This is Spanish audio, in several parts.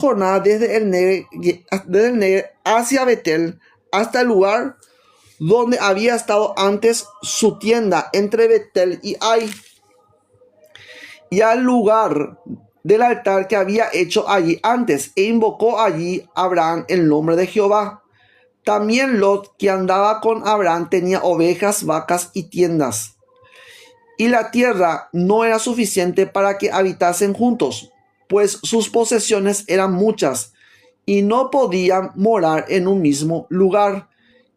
jornada desde el Negev hacia Betel hasta el lugar donde había estado antes su tienda, entre Betel y Ai, y al lugar del altar que había hecho allí antes, e invocó allí Abraham el nombre de Jehová. También Lot, que andaba con Abraham, tenía ovejas, vacas y tiendas, y la tierra no era suficiente para que habitasen juntos, pues sus posesiones eran muchas, y no podían morar en un mismo lugar.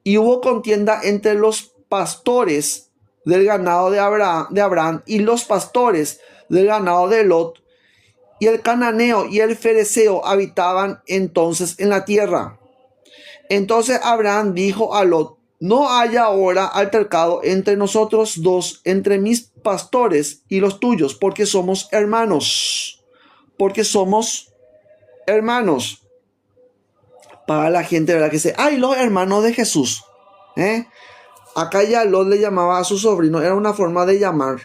Y hubo contienda entre los pastores del ganado de Abraham y los pastores del ganado de Lot, y el cananeo y el fereceo habitaban entonces en la tierra. Entonces Abraham dijo a Lot: no haya ahora altercado entre nosotros dos, entre mis pastores y los tuyos, porque somos hermanos. Porque somos hermanos. Para la gente, ¿verdad? Que dice, ay, los hermanos de Jesús. Acá ya Lot le llamaba a su sobrino, era una forma de llamar.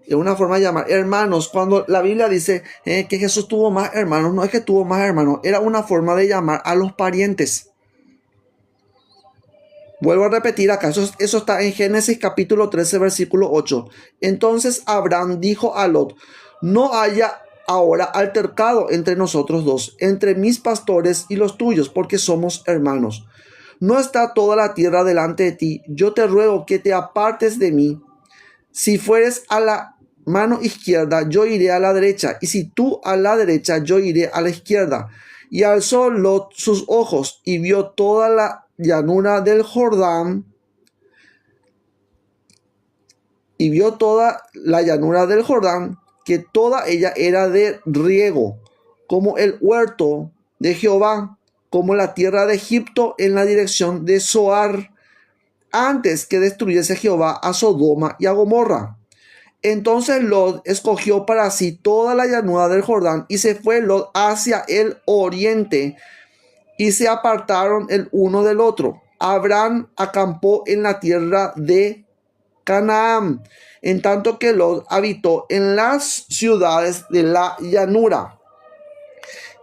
Es una forma de llamar hermanos. Cuando la Biblia dice que Jesús tuvo más hermanos, no es que tuvo más hermanos, era una forma de llamar a los parientes. Vuelvo a repetir acá, eso está en Génesis capítulo 13, versículo 8. Entonces Abraham dijo a Lot: no haya ahora altercado entre nosotros dos, entre mis pastores y los tuyos, porque somos hermanos. ¿No está toda la tierra delante de ti? Yo te ruego que te apartes de mí. Si fueres a la mano izquierda, yo iré a la derecha, y si tú a la derecha, yo iré a la izquierda. Y alzó Lot sus ojos y vio toda la llanura del Jordán, que toda ella era de riego, como el huerto de Jehová, como la tierra de Egipto en la dirección de Zoar, antes que destruyese Jehová a Sodoma y a Gomorra. Entonces Lot escogió para sí toda la llanura del Jordán, y se fue Lot hacia el oriente, y se apartaron el uno del otro. Abraham acampó en la tierra de Canaán, en tanto que Lot habitó en las ciudades de la llanura,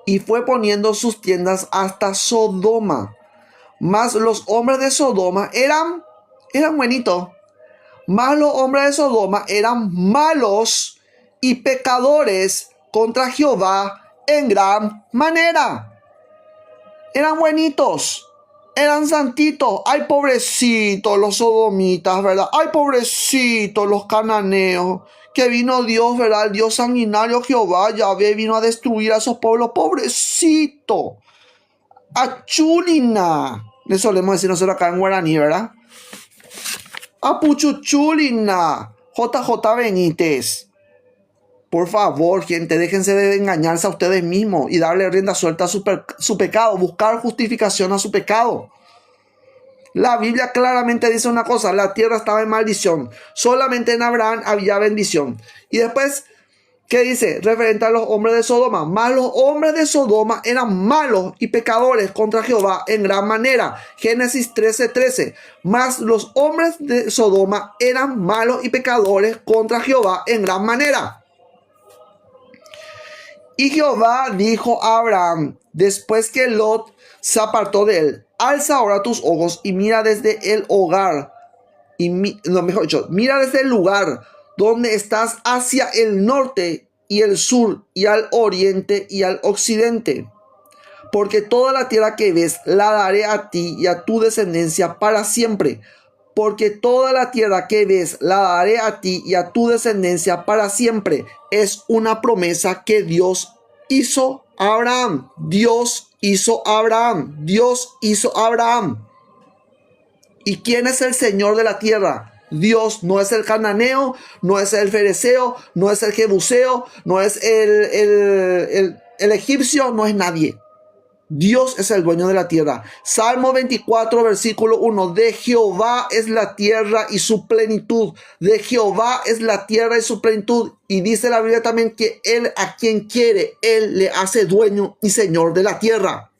y fue poniendo sus tiendas hasta Sodoma. Mas los hombres de Sodoma eran buenitos. Mas los hombres de Sodoma eran malos y pecadores contra Jehová en gran manera. Eran buenitos, eran santitos. Ay, pobrecitos los sodomitas, ¿verdad? Ay, pobrecitos los cananeos. Que vino Dios, ¿verdad? El Dios sanguinario Jehová, Yahvé, vino a destruir a esos pueblos. Pobrecito. Achulina. Le solemos decir nosotros acá en guaraní, ¿verdad? Apuchuchulina. JJ Benítez. Por favor, gente, déjense de engañarse a ustedes mismos y darle rienda suelta a su pecado, buscar justificación a su pecado. La Biblia claramente dice una cosa: la tierra estaba en maldición, solamente en Abraham había bendición. Y después, ¿qué dice? Referente a los hombres de Sodoma: mas los hombres de Sodoma eran malos y pecadores contra Jehová en gran manera. Génesis 13:13. Mas los hombres de Sodoma eran malos y pecadores contra Jehová en gran manera. Y Jehová dijo a Abraham, después que Lot se apartó de él: alza ahora tus ojos y mira desde el hogar, mira desde el lugar donde estás hacia el norte y el sur, y al oriente y al occidente. Porque toda la tierra que ves la daré a ti y a tu descendencia para siempre. Porque toda la tierra que ves la daré a ti y a tu descendencia para siempre. Es una promesa que Dios hizo a Abraham. Dios hizo a Abraham. Dios hizo a Abraham. ¿Y quién es el Señor de la tierra? Dios. No es el cananeo, no es el fereceo, no es el jebuseo, no es el egipcio, no es nadie. Dios es el dueño de la tierra. Salmo 24, versículo 1. De Jehová es la tierra y su plenitud. De Jehová es la tierra y su plenitud. Y dice la Biblia también que Él, a quien quiere, Él le hace dueño y señor de la tierra.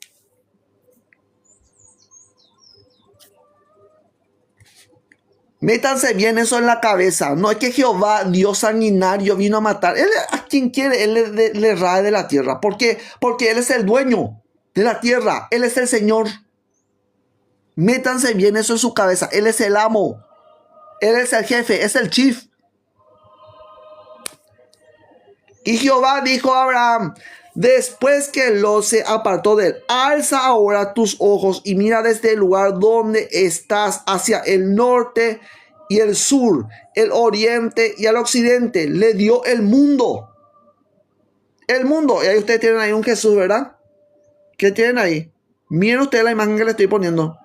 Métanse bien eso en la cabeza. No es que Jehová, Dios sanguinario, vino a matar. Él a quien quiere, Él le rae de la tierra. ¿Por qué? Porque Él es el dueño de la tierra. Él es el Señor. Métanse bien eso en su cabeza. Él es el amo. Él es el jefe, es el chief. Y Jehová dijo a Abraham, después que Lot se apartó de él, alza ahora tus ojos y mira desde el lugar donde estás hacia el norte y el sur, el oriente y el occidente. Le dio el mundo. El mundo. Y ahí ustedes tienen ahí un Jesús, ¿verdad? ¿Qué tienen ahí? Miren ustedes la imagen que le estoy poniendo.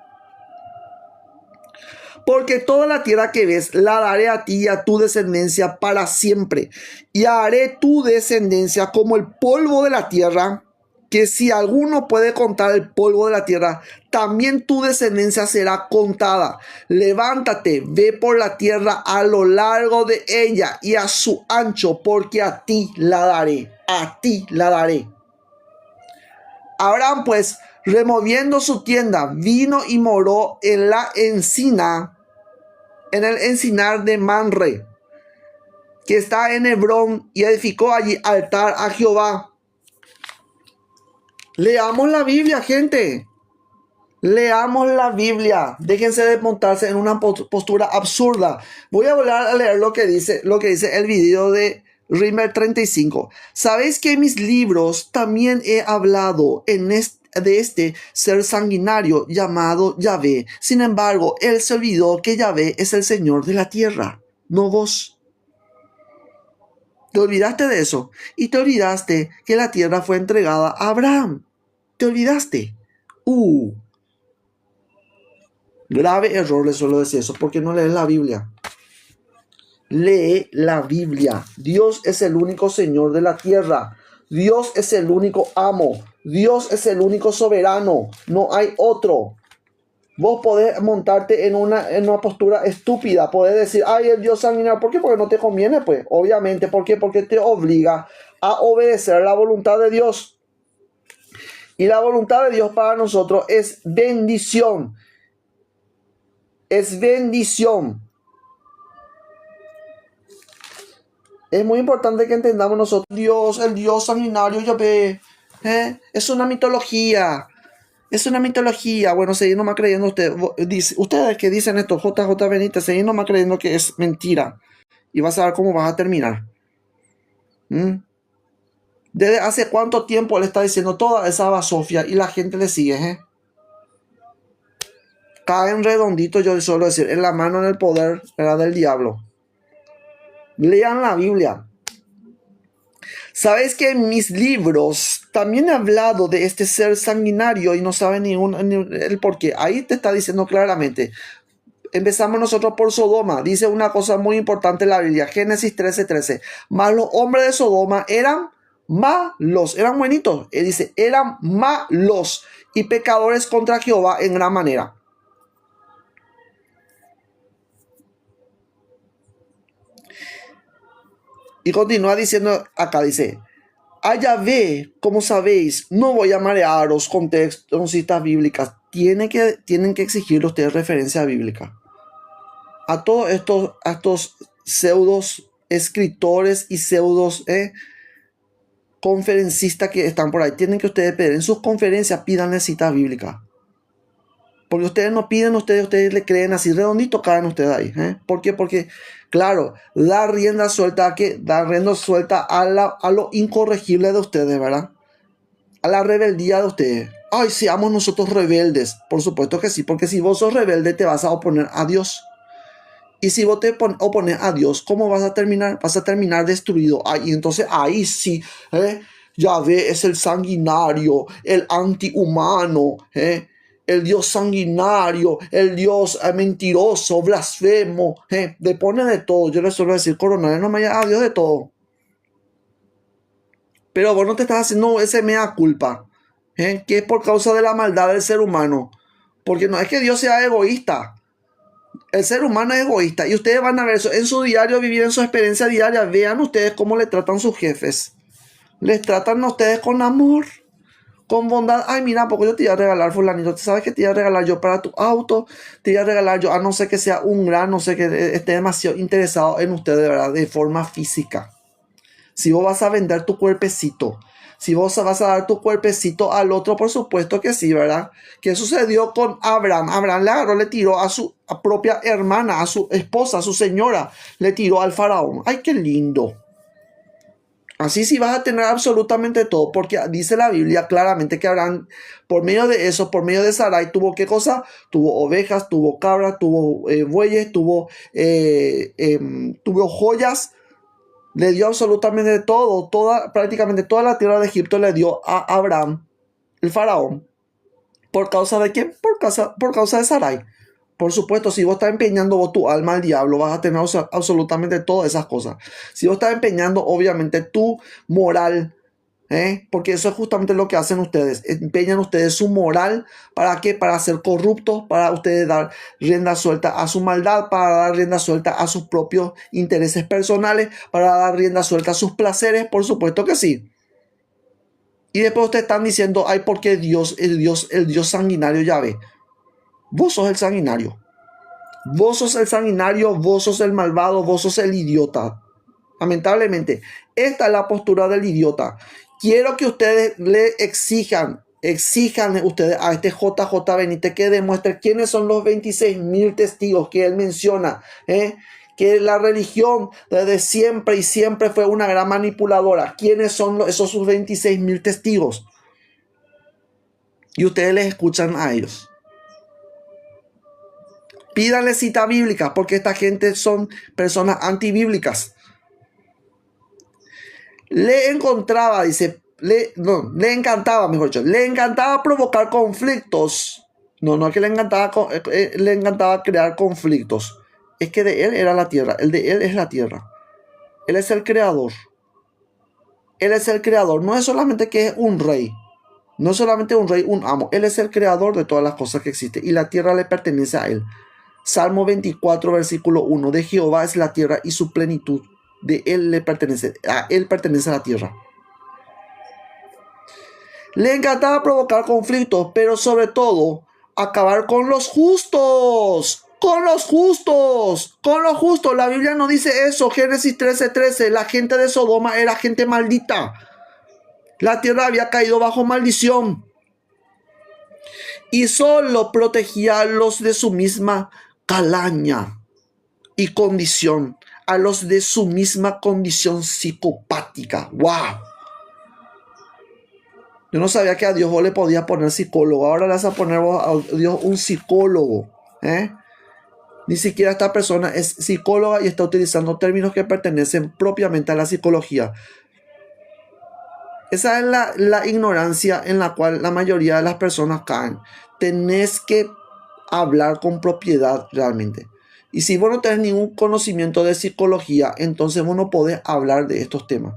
Porque toda la tierra que ves la daré a ti y a tu descendencia para siempre. Y haré tu descendencia como el polvo de la tierra, que si alguno puede contar el polvo de la tierra, también tu descendencia será contada. Levántate, ve por la tierra a lo largo de ella y a su ancho, porque a ti la daré. A ti la daré. Abraham, pues, removiendo su tienda, vino y moró en la encina, en el encinar de Manre, que está en Hebrón, y edificó allí altar a Jehová. Leamos la Biblia, gente. Leamos la Biblia. Déjense de montarse en una postura absurda. Voy a volver a leer lo que dice el video de Rimer 35. ¿Sabéis que en mis libros también he hablado de este ser sanguinario llamado Yahvé? Sin embargo, él se olvidó que Yahvé es el Señor de la tierra, no vos. Te olvidaste de eso y te olvidaste que la tierra fue entregada a Abraham. Te olvidaste. Grave error, les suelo decir eso, porque no lees la Biblia. Lee la Biblia. Dios es el único Señor de la tierra. Dios es el único amo. Dios es el único soberano. No hay otro. Vos podés montarte en una postura estúpida. Podés decir, ay, el Dios sanguinario. ¿Por qué? Porque no te conviene, pues. Obviamente. ¿Por qué? Porque te obliga a obedecer la voluntad de Dios. Y la voluntad de Dios para nosotros es bendición. Es bendición. Es muy importante que entendamos nosotros. Dios, el Dios sanguinario, Yahvé, es una mitología. Es una mitología. Bueno, seguir nomás creyendo ustedes que dicen esto, JJ Benítez, seguir nomás creyendo que es mentira. Y vas a ver cómo vas a terminar. ¿Desde hace cuánto tiempo le está diciendo toda esa basofia y la gente le sigue? Caen redondito, yo suelo decir, en la mano, en el poder, era del diablo. Lean la Biblia. ¿Sabéis que en mis libros también he hablado de este ser sanguinario y no saben ni el por qué? Ahí te está diciendo claramente. Empezamos nosotros por Sodoma. Dice una cosa muy importante en la Biblia. Génesis 13:13. Mas los hombres de Sodoma eran malos. Eran buenitos. Él dice, eran malos y pecadores contra Jehová en gran manera. Y continúa diciendo acá, dice, a Yahvé, como sabéis, no voy a marearos con citas bíblicas. Tienen que exigir ustedes referencia bíblica. A todos estos pseudos escritores y pseudos conferencistas que están por ahí, tienen que ustedes pedir en sus conferencias, pídanle citas bíblicas. Porque ustedes no piden, ustedes le creen así redondito, caen ustedes ahí. ¿Por qué? Porque, claro, da rienda suelta a lo incorregible de ustedes, ¿verdad? A la rebeldía de ustedes. Ay, seamos nosotros rebeldes. Por supuesto que sí, porque si vos sos rebelde te vas a oponer a Dios. Y si vos te opones a Dios, ¿cómo vas a terminar? Vas a terminar destruido. Y entonces ahí sí, Yahvé es el sanguinario, el antihumano, el Dios sanguinario, el Dios mentiroso, blasfemo, le pone de todo. Yo le suelo decir, coronel, no me haya a Dios de todo. Pero vos no te estás haciendo ese mea culpa, que es por causa de la maldad del ser humano. Porque no es que Dios sea egoísta. El ser humano es egoísta. Y ustedes van a ver eso en su diario vivir, en su experiencia diaria. Vean ustedes cómo le tratan sus jefes. Les tratan a ustedes con amor. Con bondad, ay, mira, porque yo te iba a regalar, fulanito, ¿sabes qué te iba a regalar yo para tu auto? Te iba a regalar yo, a no ser que sea un gran, no sé, que esté demasiado interesado en usted, de verdad, de forma física. Si vos vas a vender tu cuerpecito, si vos vas a dar tu cuerpecito al otro, por supuesto que sí, ¿verdad? ¿Qué sucedió con Abraham? Abraham le agarró, le tiró a su propia hermana, a su esposa, a su señora, le tiró al faraón. ¡Ay, qué lindo! Así sí vas a tener absolutamente todo, porque dice la Biblia claramente que Abraham, por medio de eso, por medio de Sarai, tuvo ¿qué cosa? Tuvo ovejas, tuvo cabras, tuvo bueyes, tuvo joyas, le dio absolutamente todo, prácticamente toda la tierra de Egipto le dio a Abraham, el faraón. ¿Por causa de quién? Por causa de Sarai. Por supuesto, si vos estás empeñando vos tu alma al diablo, vas a tener absolutamente todas esas cosas. Si vos estás empeñando, obviamente, tu moral, porque eso es justamente lo que hacen ustedes. Empeñan ustedes su moral. ¿Para qué? Para ser corruptos, para ustedes dar rienda suelta a su maldad, para dar rienda suelta a sus propios intereses personales, para dar rienda suelta a sus placeres. Por supuesto que sí. Y después ustedes están diciendo, ay, porque el Dios sanguinario Yahvé. Vos sos el sanguinario. Vos sos el sanguinario, vos sos el malvado, vos sos el idiota. Lamentablemente, esta es la postura del idiota. Quiero que ustedes le exijan ustedes a este JJ Benítez que demuestre quiénes son los 26.000 testigos que él menciona, que la religión desde siempre y siempre fue una gran manipuladora. ¿Quiénes son esos sus 26.000 testigos? Y ustedes les escuchan a ellos. Pídanle cita bíblica, porque esta gente son personas antibíblicas. Le encantaba, mejor dicho, le encantaba provocar conflictos. No es que le encantaba crear conflictos. Es que de él era la tierra, el de él es la tierra. Él es el creador. Él es el creador, no es solamente que es un rey. No es solamente un rey, un amo. Él es el creador de todas las cosas que existen y la tierra le pertenece a él. Salmo 24, versículo 1. De Jehová es la tierra y su plenitud. De él le pertenece. A él pertenece la tierra. Le encantaba provocar conflictos, pero sobre todo acabar con los justos. Con los justos. Con los justos. La Biblia no dice eso. Génesis 13:13. La gente de Sodoma era gente maldita. La tierra había caído bajo maldición. Y solo protegía a los de su misma calaña y condición, a los de su misma condición psicopática. ¡Wow! Yo no sabía que a Dios vos le podía poner psicólogo. Ahora le vas a poner a Dios un psicólogo. Ni siquiera esta persona es psicóloga y está utilizando términos que pertenecen propiamente a la psicología. Esa es la ignorancia en la cual la mayoría de las personas caen. Tenés que hablar con propiedad realmente. Y si vos no tenés ningún conocimiento de psicología, entonces vos no podés hablar de estos temas.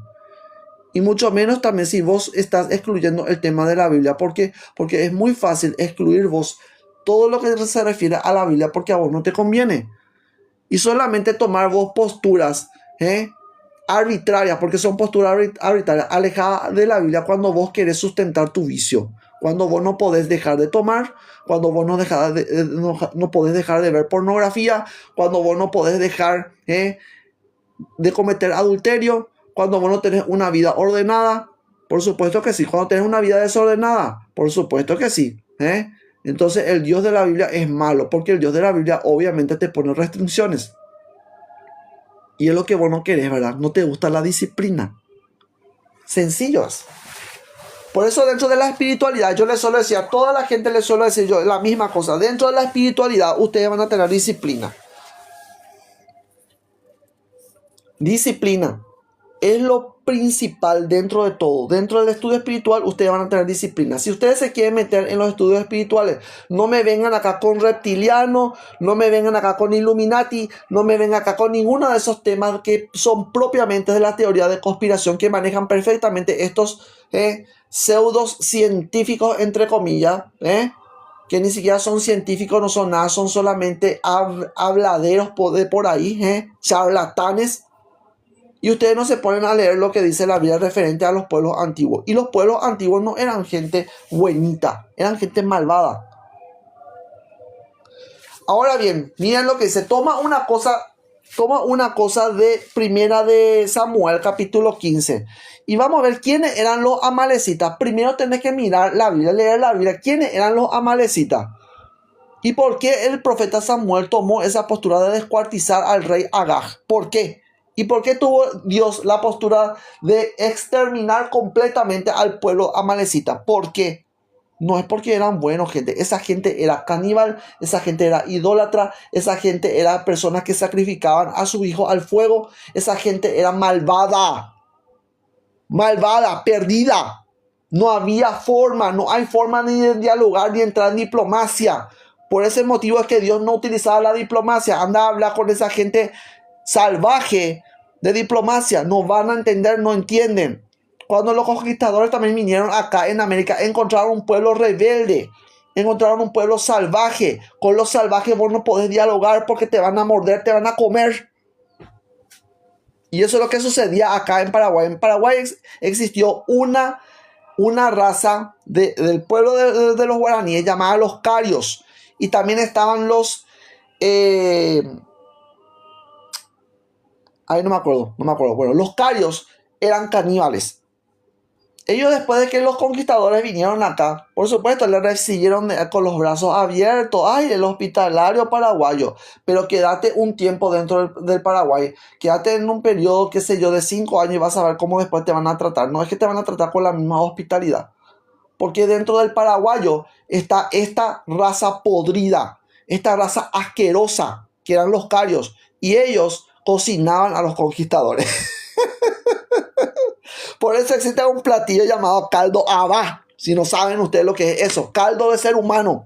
Y mucho menos también si vos estás excluyendo el tema de la Biblia. ¿Por qué? Porque es muy fácil excluir vos todo lo que se refiere a la Biblia porque a vos no te conviene. Y solamente tomar vos posturas arbitrarias, porque son posturas arbitrarias, alejadas de la Biblia cuando vos querés sustentar tu vicio. Cuando vos no podés dejar de tomar, cuando vos no podés dejar de ver pornografía, cuando vos no podés dejar de cometer adulterio, cuando vos no tenés una vida ordenada, por supuesto que sí. Cuando tenés una vida desordenada, por supuesto que sí. Entonces el Dios de la Biblia es malo, porque el Dios de la Biblia obviamente te pone restricciones. Y es lo que vos no querés, ¿verdad? No te gusta la disciplina. Sencillo es. Por eso dentro de la espiritualidad, yo les suelo decir, a toda la gente les suelo decir yo la misma cosa. Dentro de la espiritualidad, ustedes van a tener disciplina. Disciplina es lo principal dentro de todo. Dentro del estudio espiritual, ustedes van a tener disciplina. Si ustedes se quieren meter en los estudios espirituales, no me vengan acá con reptiliano, no me vengan acá con Illuminati, no me vengan acá con ninguno de esos temas que son propiamente de la teoría de conspiración que manejan perfectamente estos pseudos científicos, entre comillas, que ni siquiera son científicos, no son nada, son solamente habladeros por ahí, charlatanes. Y ustedes no se ponen a leer lo que dice la Biblia referente a los pueblos antiguos. Y los pueblos antiguos no eran gente buenita, eran gente malvada. Ahora bien, miren lo que dice. Toma una cosa de Primera de Samuel, capítulo 15. Y vamos a ver quiénes eran los amalecitas. Primero tenés que mirar la Biblia, leer la Biblia. ¿Quiénes eran los amalecitas? ¿Y por qué el profeta Samuel tomó esa postura de descuartizar al rey Agag? ¿Por qué? ¿Y por qué tuvo Dios la postura de exterminar completamente al pueblo amalecita? ¿Por qué? No es porque eran buenos, gente. Esa gente era caníbal, esa gente era idólatra, esa gente era personas que sacrificaban a su hijo al fuego, esa gente era malvada, perdida. No había forma, no hay forma ni de dialogar ni entrar en diplomacia. Por ese motivo es que Dios no utilizaba la diplomacia. Anda a hablar con esa gente salvaje de diplomacia. No van a entender, no entienden. Cuando los conquistadores también vinieron acá en América, encontraron un pueblo rebelde, encontraron un pueblo salvaje. Con los salvajes vos no podés dialogar porque te van a morder, te van a comer. Y eso es lo que sucedía acá en Paraguay. En Paraguay existió una raza del pueblo de los guaraníes llamada los carios. Y también estaban los... ahí no me acuerdo. Bueno, los carios eran caníbales. Ellos, después de que los conquistadores vinieron acá, por supuesto, le recibieron con los brazos abiertos. ¡Ay, el hospitalario paraguayo! Pero quédate un tiempo dentro del Paraguay. Quédate en un periodo, qué sé yo, de 5 años y vas a ver cómo después te van a tratar. No es que te van a tratar con la misma hospitalidad. Porque dentro del paraguayo está esta raza podrida, esta raza asquerosa, que eran los carios. Y ellos cocinaban a los conquistadores. Por eso existe un platillo llamado caldo abá. Si no saben ustedes lo que es eso, caldo de ser humano.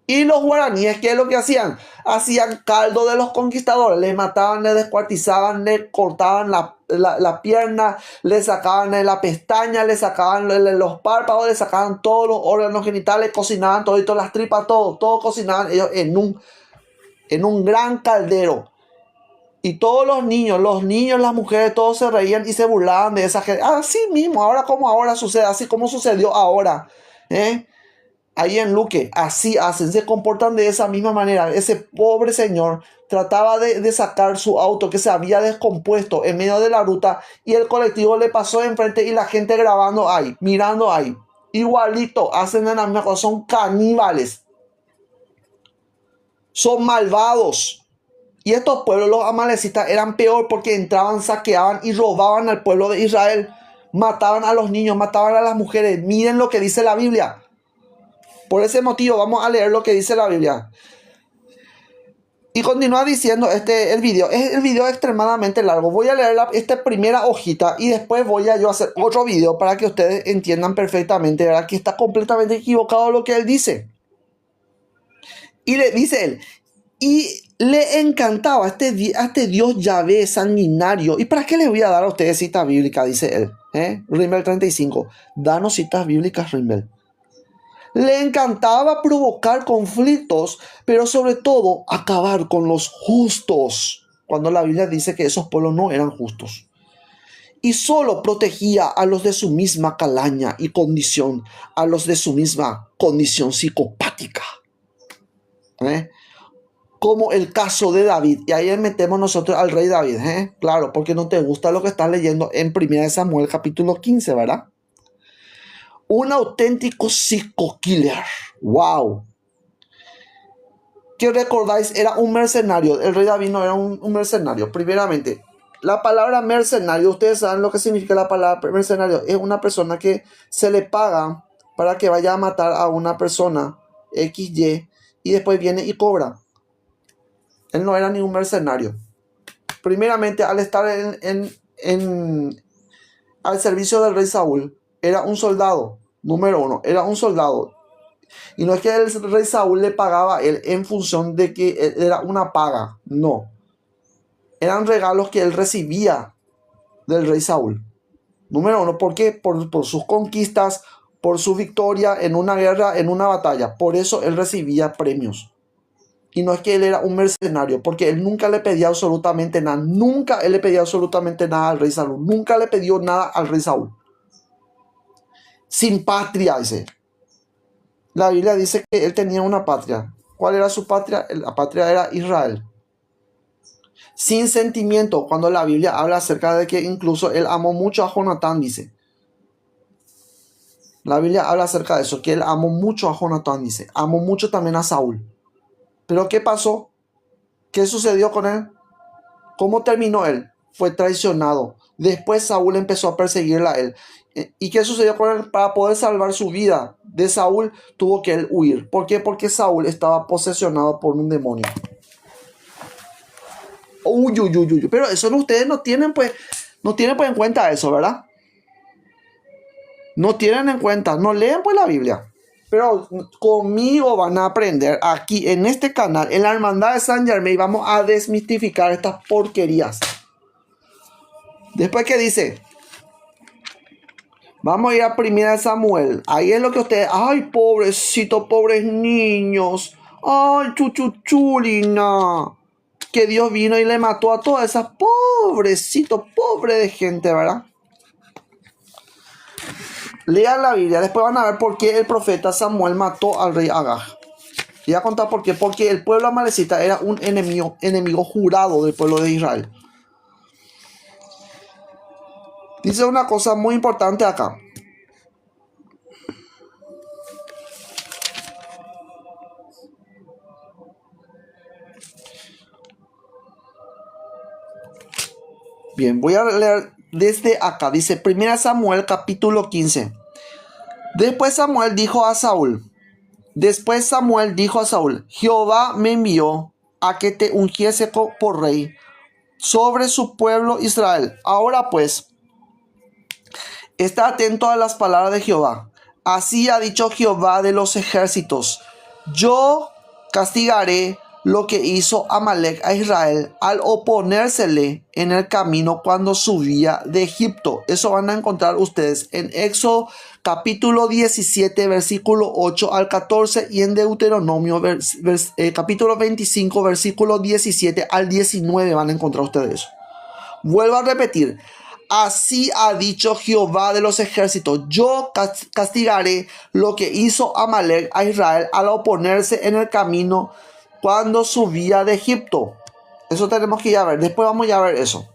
Y los guaraníes, ¿qué es lo que hacían? Hacían caldo de los conquistadores. Les mataban, les descuartizaban, les cortaban la pierna, les sacaban la pestaña, les sacaban los párpados, les sacaban todos los órganos genitales, cocinaban todito, las tripas, todo cocinaban ellos en un gran caldero. Y todos los niños, las mujeres, todos se reían y se burlaban de esa gente. Así mismo, ahora como ahora sucede, así como sucedió ahora. Ahí en Luque, así hacen, se comportan de esa misma manera. Ese pobre señor trataba de sacar su auto que se había descompuesto en medio de la ruta y el colectivo le pasó enfrente y la gente grabando ahí, mirando ahí. Igualito, hacen la misma cosa, son caníbales. Son malvados. Y estos pueblos, los amalecitas, eran peor porque entraban, saqueaban y robaban al pueblo de Israel. Mataban a los niños, mataban a las mujeres. Miren lo que dice la Biblia. Por ese motivo vamos a leer lo que dice la Biblia. Y continúa diciendo el video. El video es extremadamente largo. Voy a leer esta primera hojita y después voy a yo hacer otro video para que ustedes entiendan perfectamente, ¿verdad? Que está completamente equivocado lo que él dice. Y le dice él, y le encantaba a este Dios Yahvé sanguinario. ¿Y para qué les voy a dar a ustedes cita bíblica? Dice él. Rimmel 35. Danos citas bíblicas, Rimmel. Le encantaba provocar conflictos, pero sobre todo acabar con los justos. Cuando la Biblia dice que esos pueblos no eran justos. Y solo protegía a los de su misma calaña y condición, a los de su misma condición psicopática. Como el caso de David. Y ahí metemos nosotros al rey David. Claro, porque no te gusta lo que estás leyendo en 1 Samuel capítulo 15, ¿verdad? Un auténtico psico-killer. ¡Wow! ¿Qué recordáis? Era un mercenario. El rey David no era un mercenario. Primeramente, la palabra mercenario, ustedes saben lo que significa la palabra mercenario. Es una persona que se le paga para que vaya a matar a una persona XY y después viene y cobra. Él no era ningún mercenario. Primeramente, al estar al servicio del rey Saúl, era un soldado. Número 1, era un soldado. Y no es que el rey Saúl le pagaba a él en función de que era una paga. No. Eran regalos que él recibía del rey Saúl. Número 1, ¿por qué? Por sus conquistas, por su victoria en una guerra, en una batalla. Por eso él recibía premios. Y no es que él era un mercenario, porque él nunca le pedía absolutamente nada. Nunca él le pedía absolutamente nada al rey Saúl. Nunca le pidió nada al rey Saúl. Sin patria, dice. La Biblia dice que él tenía una patria. ¿Cuál era su patria? La patria era Israel. Sin sentimiento, cuando la Biblia habla acerca de que incluso él amó mucho a Jonatán, dice. La Biblia habla acerca de eso, que él amó mucho a Jonatán, dice. Amó mucho también a Saúl. Pero ¿qué pasó? ¿Qué sucedió con él? ¿Cómo terminó él? Fue traicionado. Después Saúl empezó a perseguirla a él. ¿Y qué sucedió con él? Para poder salvar su vida de Saúl, tuvo que él huir. ¿Por qué? Porque Saúl estaba posesionado por un demonio. Uy, uy, uy, uy. Pero eso ustedes no tienen pues en cuenta eso, ¿verdad? No tienen en cuenta, no leen pues la Biblia. Pero conmigo van a aprender aquí en este canal, en la Hermandad de San Germain, vamos a desmistificar estas porquerías. Después que dice, vamos a ir a 1 Samuel. Ahí es lo que ustedes, ay, pobrecito, pobres niños. Ay, chuchuchulina. Que Dios vino y le mató a todas esas pobrecitos, pobre de gente, ¿verdad? Lean la Biblia, después van a ver por qué el profeta Samuel mató al rey Agag. Y voy a contar por qué. Porque el pueblo amalecita era un enemigo jurado del pueblo de Israel. Dice una cosa muy importante acá. Bien, voy a leer desde acá. Dice 1 Samuel capítulo 15. Después Samuel dijo a Saúl, Jehová me envió a que te ungiese por rey sobre su pueblo Israel. Ahora pues, está atento a las palabras de Jehová. Así ha dicho Jehová de los ejércitos: yo castigaré lo que hizo Amalec a Israel al oponérsele en el camino cuando subía de Egipto. Eso van a encontrar ustedes en Éxodo capítulo 17, versículo 8 al 14, y en Deuteronomio capítulo 25, versículo 17 al 19 van a encontrar ustedes eso. Vuelvo a repetir. Así ha dicho Jehová de los ejércitos: yo castigaré lo que hizo Amalec a Israel al oponerse en el camino cuando subía de Egipto. Eso tenemos que ir a ver. Después vamos a ver eso.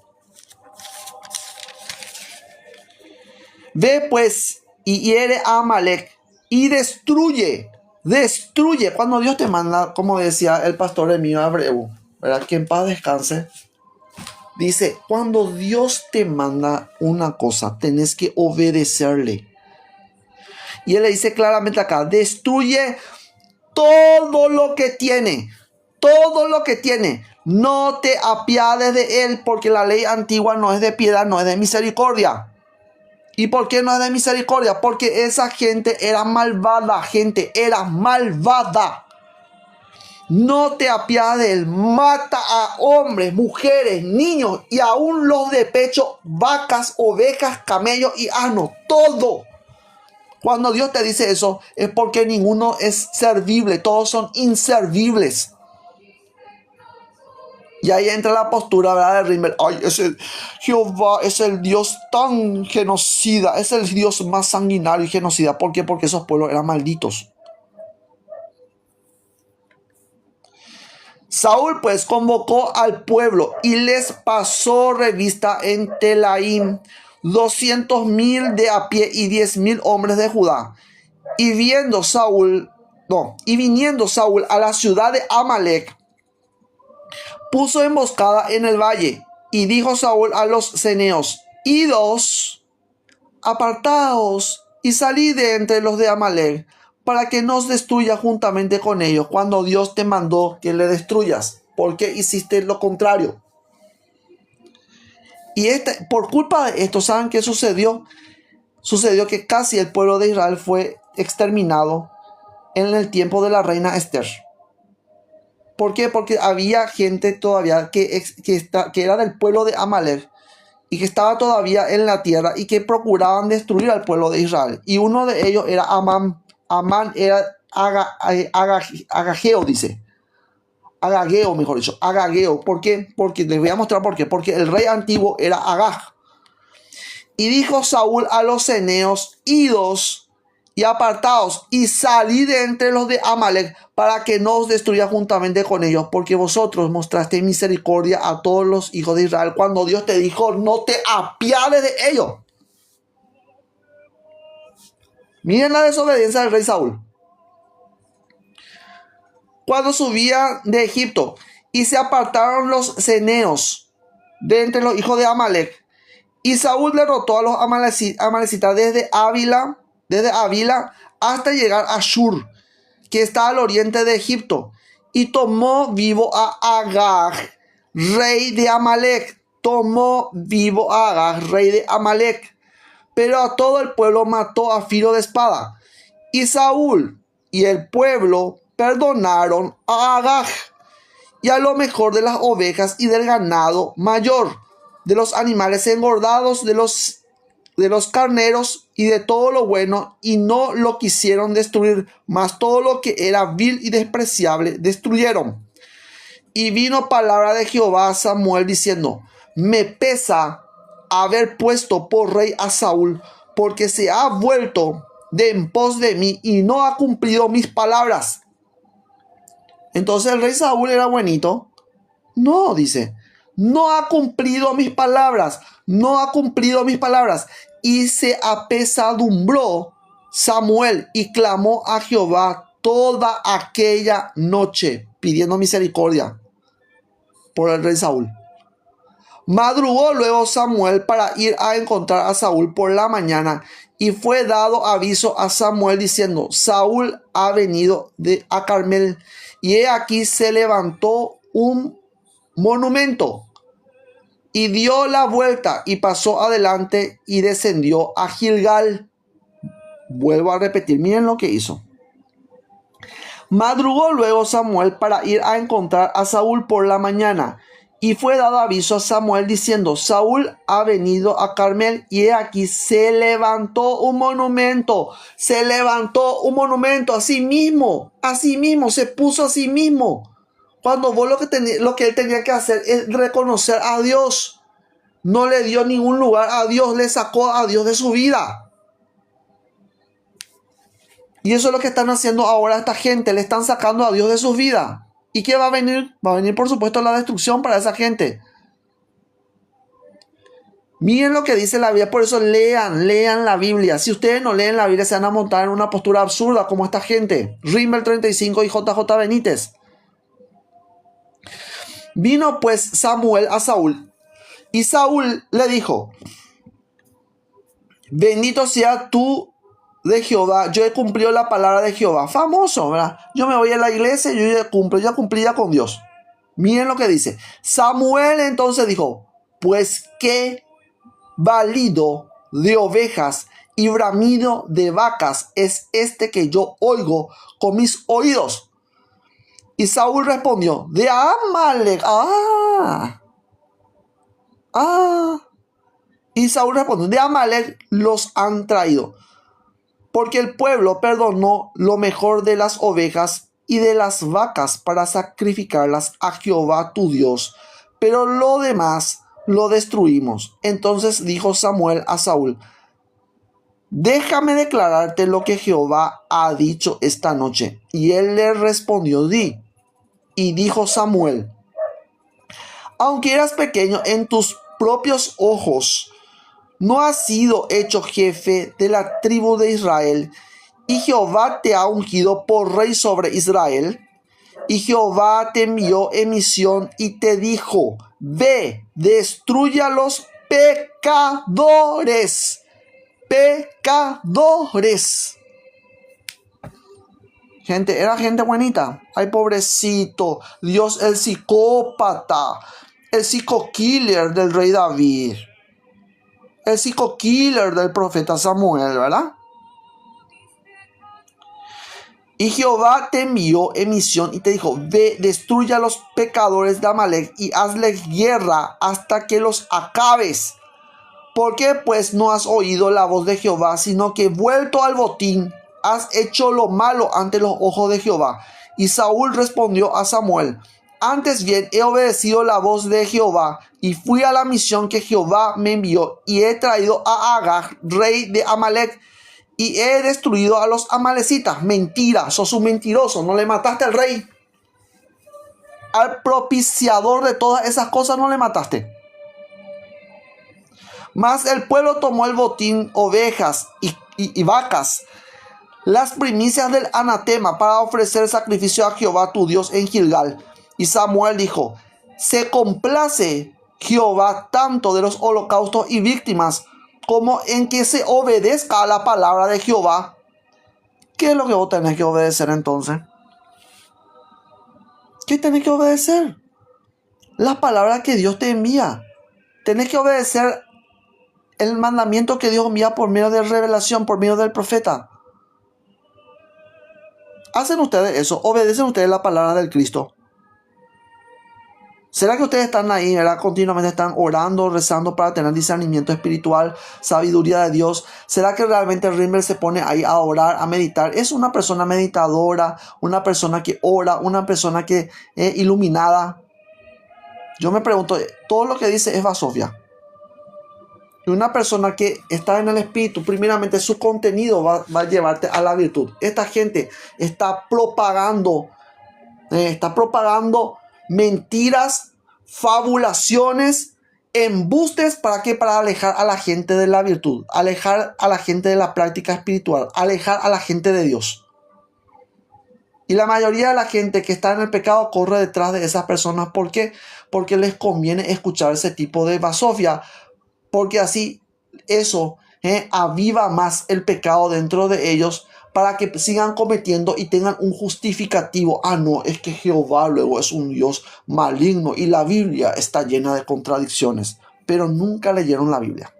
Ve pues y hiere a Amalec y destruye. Cuando Dios te manda, como decía el pastor Emilio Abreu, ¿verdad? Que en paz descanse. Dice, cuando Dios te manda una cosa, tenés que obedecerle. Y él le dice claramente acá, destruye todo lo que tiene. Todo lo que tiene. No te apiades de él, porque la ley antigua no es de piedad, no es de misericordia. ¿Y por qué no es de misericordia? Porque esa gente era malvada, No te apiades de él. Mata a hombres, mujeres, niños y aún los de pecho, vacas, ovejas, camellos y asnos. Todo. Cuando Dios te dice eso es porque ninguno es servible. Todos son inservibles. Y ahí entra la postura, ¿verdad? De Rimmer. Ay, Jehová es el Dios tan genocida. Es el Dios más sanguinario y genocida. ¿Por qué? Porque esos pueblos eran malditos. Saúl pues convocó al pueblo y les pasó revista en Telaim 200,000 de a pie y 10,000 hombres de Judá. Y viniendo Saúl a la ciudad de Amalec, puso emboscada en el valle. Y dijo Saúl a los ceneos: idos, apartaos y salid de entre los de Amalec, para que nos destruya juntamente con ellos, cuando Dios te mandó que le destruyas. ¿Por qué hiciste lo contrario? Y por culpa de esto, ¿saben qué sucedió? Sucedió que casi el pueblo de Israel fue exterminado en el tiempo de la reina Esther. ¿Por qué? Porque había gente todavía que era del pueblo de Amalek y que estaba todavía en la tierra y que procuraban destruir al pueblo de Israel. Y uno de ellos era Amán era agageo, dice. Agageo, mejor dicho, Agageo. ¿Por qué? Porque les voy a mostrar por qué. Porque el rey antiguo era Agag. Y dijo Saúl a los ceneos: idos y apartaos y salid de entre los de Amalek, para que no os destruya juntamente con ellos, porque vosotros mostrasteis misericordia a todos los hijos de Israel cuando Dios te dijo: no te apiades de ellos. Miren la desobediencia del rey Saúl. Cuando subía de Egipto y se apartaron los ceneos de entre los hijos de Amalek, y Saúl derrotó a los amalecitas desde Ávila hasta llegar a Shur, que está al oriente de Egipto, y tomó vivo a Agag, rey de Amalek. Tomó vivo a Agag, rey de Amalek, pero a todo el pueblo mató a filo de espada. Y Saúl y el pueblo perdonaron a Agag y a lo mejor de las ovejas y del ganado mayor, de los animales engordados, de los carneros y de todo lo bueno, y no lo quisieron destruir, mas todo lo que era vil y despreciable destruyeron. Y vino palabra de Jehová a Samuel diciendo: me pesa haber puesto por rey a Saúl, porque se ha vuelto de en pos de mí y no ha cumplido mis palabras. Entonces el rey Saúl era buenito. No, dice, no ha cumplido mis palabras, no ha cumplido mis palabras. Y se apesadumbró Samuel y clamó a Jehová toda aquella noche, pidiendo misericordia por el rey Saúl. Madrugó luego Samuel para ir a encontrar a Saúl por la mañana, y fue dado aviso a Samuel diciendo: Saúl ha venido a Carmel, y he aquí se levantó un monumento, y dio la vuelta y pasó adelante y descendió a Gilgal. Vuelvo a repetir, miren lo que hizo. Madrugó luego Samuel para ir a encontrar a Saúl por la mañana, y fue dado aviso a Samuel diciendo: Saúl ha venido a Carmel, y he aquí se levantó un monumento. Se levantó un monumento a sí mismo, se puso a sí mismo. Cuando vos lo que él tenía que hacer es reconocer a Dios. No le dio ningún lugar a Dios, le sacó a Dios de su vida. Y eso es lo que están haciendo ahora esta gente, le están sacando a Dios de sus vidas. ¿Y qué va a venir? Va a venir, por supuesto, la destrucción para esa gente. Miren lo que dice la Biblia, por eso lean la Biblia. Si ustedes no leen la Biblia, se van a montar en una postura absurda como esta gente. Rimmel 35 y JJ Benítez. Vino pues Samuel a Saúl, y Saúl le dijo: bendito sea tú de Jehová, yo he cumplido la palabra de Jehová. Famoso, ¿verdad? Yo me voy a la iglesia, yo ya cumplí con Dios. Miren lo que dice. Samuel entonces dijo: pues qué balido de ovejas y bramido de vacas es este que yo oigo con mis oídos. Y Saúl respondió: de Amalek. Y Saúl respondió: de Amalek los han traído, porque el pueblo perdonó lo mejor de las ovejas y de las vacas para sacrificarlas a Jehová tu Dios, pero lo demás lo destruimos. Entonces dijo Samuel a Saúl: déjame declararte lo que Jehová ha dicho esta noche. Y él le respondió: di. Y dijo Samuel: aunque eras pequeño en tus propios ojos, no has sido hecho jefe de la tribu de Israel, y Jehová te ha ungido por rey sobre Israel. Y Jehová te envió en misión y te dijo: ve, destruye a los pecadores. Gente, era gente buenita. Ay, pobrecito. Dios, el psicópata, el psico-killer del rey David, el psico-killer del profeta Samuel, ¿verdad? Y Jehová te envió en misión y te dijo: ve, destruye a los pecadores de Amalek y hazles guerra hasta que los acabes. ¿Por qué pues no has oído la voz de Jehová, sino que vuelto al botín has hecho lo malo ante los ojos de Jehová? Y Saúl respondió a Samuel: Antes bien, he obedecido la voz de Jehová y fui a la misión que Jehová me envió y he traído a Agag, rey de Amalec, y he destruido a los amalecitas. Mentira, sos un mentiroso, no le mataste al rey. Al propiciador de todas esas cosas no le mataste. Mas el pueblo tomó el botín, ovejas y vacas, las primicias del anatema, para ofrecer sacrificio a Jehová tu Dios en Gilgal. Y Samuel dijo: se complace Jehová tanto de los holocaustos y víctimas como en que se obedezca a la palabra de Jehová. ¿Qué es lo que vos tenés que obedecer entonces? ¿Qué tenés que obedecer? La palabra que Dios te envía. Tenés que obedecer el mandamiento que Dios envía por medio de revelación, por medio del profeta. ¿Hacen ustedes eso? ¿Obedecen ustedes la palabra del Cristo? ¿Será que ustedes están ahí, ¿verdad? Continuamente están orando, rezando para tener discernimiento espiritual, sabiduría de Dios? ¿Será que realmente Rimmer se pone ahí a orar, a meditar? Es una persona meditadora, una persona que ora, una persona que es iluminada. Yo me pregunto, todo lo que dice es basofia. Y una persona que está en el espíritu, primeramente su contenido va a llevarte a la virtud. Esta gente está propagando mentiras, fabulaciones, embustes. ¿Para qué? Para alejar a la gente de la virtud, alejar a la gente de la práctica espiritual, alejar a la gente de Dios. Y la mayoría de la gente que está en el pecado corre detrás de esas personas. ¿Por qué? Porque les conviene escuchar ese tipo de basofia, porque así eso aviva más el pecado dentro de ellos, para que sigan cometiendo y tengan un justificativo. No, es que Jehová luego es un Dios maligno y la Biblia está llena de contradicciones, pero nunca leyeron la Biblia.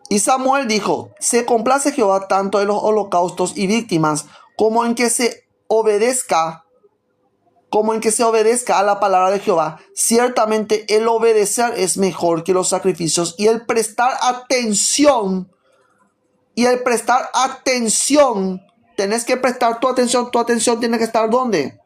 Y Samuel dijo: se complace Jehová tanto en los holocaustos y víctimas como en que se obedezca a la palabra de Jehová. Ciertamente el obedecer es mejor que los sacrificios, y el prestar atención, tenés que prestar tu atención tiene que estar ¿dónde?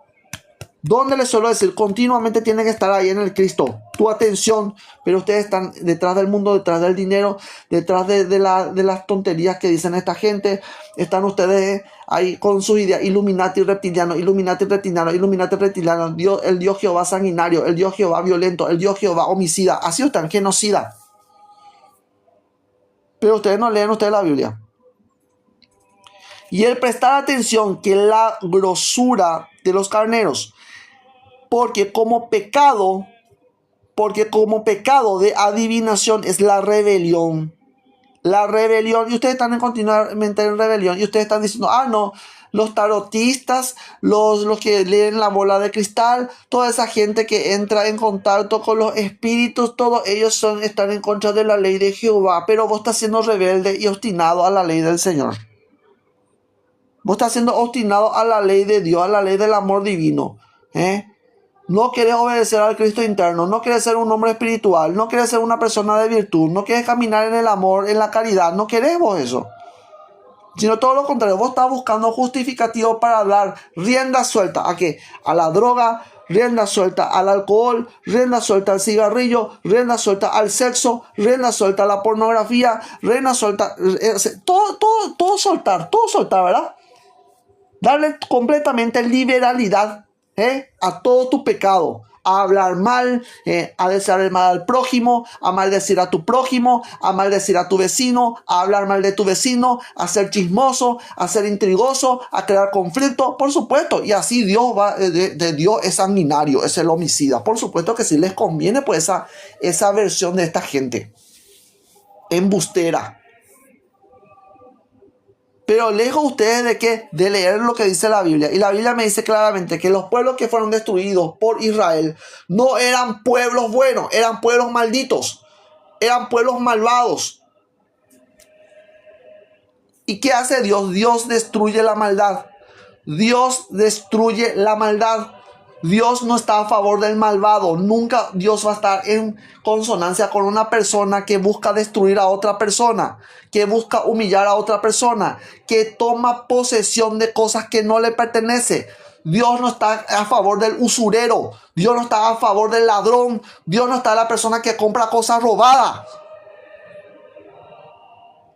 ¿Dónde les suelo decir? Continuamente tiene que estar ahí en el Cristo, tu atención. Pero ustedes están detrás del mundo, detrás del dinero, detrás de las tonterías que dicen esta gente. Están ustedes ahí con sus ideas: Illuminati reptiliano, Illuminati reptiliano, Illuminati reptiliano, Dios, el Dios Jehová sanguinario, el Dios Jehová violento, el Dios Jehová homicida. Así están, genocida. Pero ustedes no leen la Biblia. Y el prestar atención, que la grosura de los carneros, porque como pecado de adivinación es la rebelión. Y ustedes están continuamente en rebelión, y ustedes están diciendo: no, los tarotistas, los que leen la bola de cristal, toda esa gente que entra en contacto con los espíritus, todos ellos están en contra de la ley de Jehová. Pero vos estás siendo rebelde y obstinado a la ley del Señor. Vos estás siendo obstinado a la ley de Dios, a la ley del amor divino. No querés obedecer al Cristo interno, no querés ser un hombre espiritual, no querés ser una persona de virtud, no querés caminar en el amor, en la caridad, no querés vos eso. Sino todo lo contrario, vos estás buscando justificativos para dar rienda suelta. ¿A qué? A la droga, rienda suelta al alcohol, rienda suelta al cigarrillo, rienda suelta al sexo, rienda suelta a la pornografía, rienda suelta, todo soltar, ¿verdad? Darle completamente liberalidad a todo tu pecado, a hablar mal, a desear el mal al prójimo, a maldecir a tu prójimo, a maldecir a tu vecino, a hablar mal de tu vecino, a ser chismoso, a ser intrigoso, a crear conflicto, por supuesto. Y así Dios Dios es sanguinario, es el homicida. Por supuesto que sí les conviene pues esa versión de esta gente embustera. Pero lejos ustedes de leer lo que dice la Biblia. Y la Biblia me dice claramente que los pueblos que fueron destruidos por Israel no eran pueblos buenos, eran pueblos malditos, eran pueblos malvados. ¿Y qué hace Dios? Dios destruye la maldad. Dios destruye la maldad. Dios no está a favor del malvado. Nunca Dios va a estar en consonancia con una persona que busca destruir a otra persona, que busca humillar a otra persona, que toma posesión de cosas que no le pertenecen. Dios no está a favor del usurero. Dios no está a favor del ladrón. Dios no está a la persona que compra cosas robadas.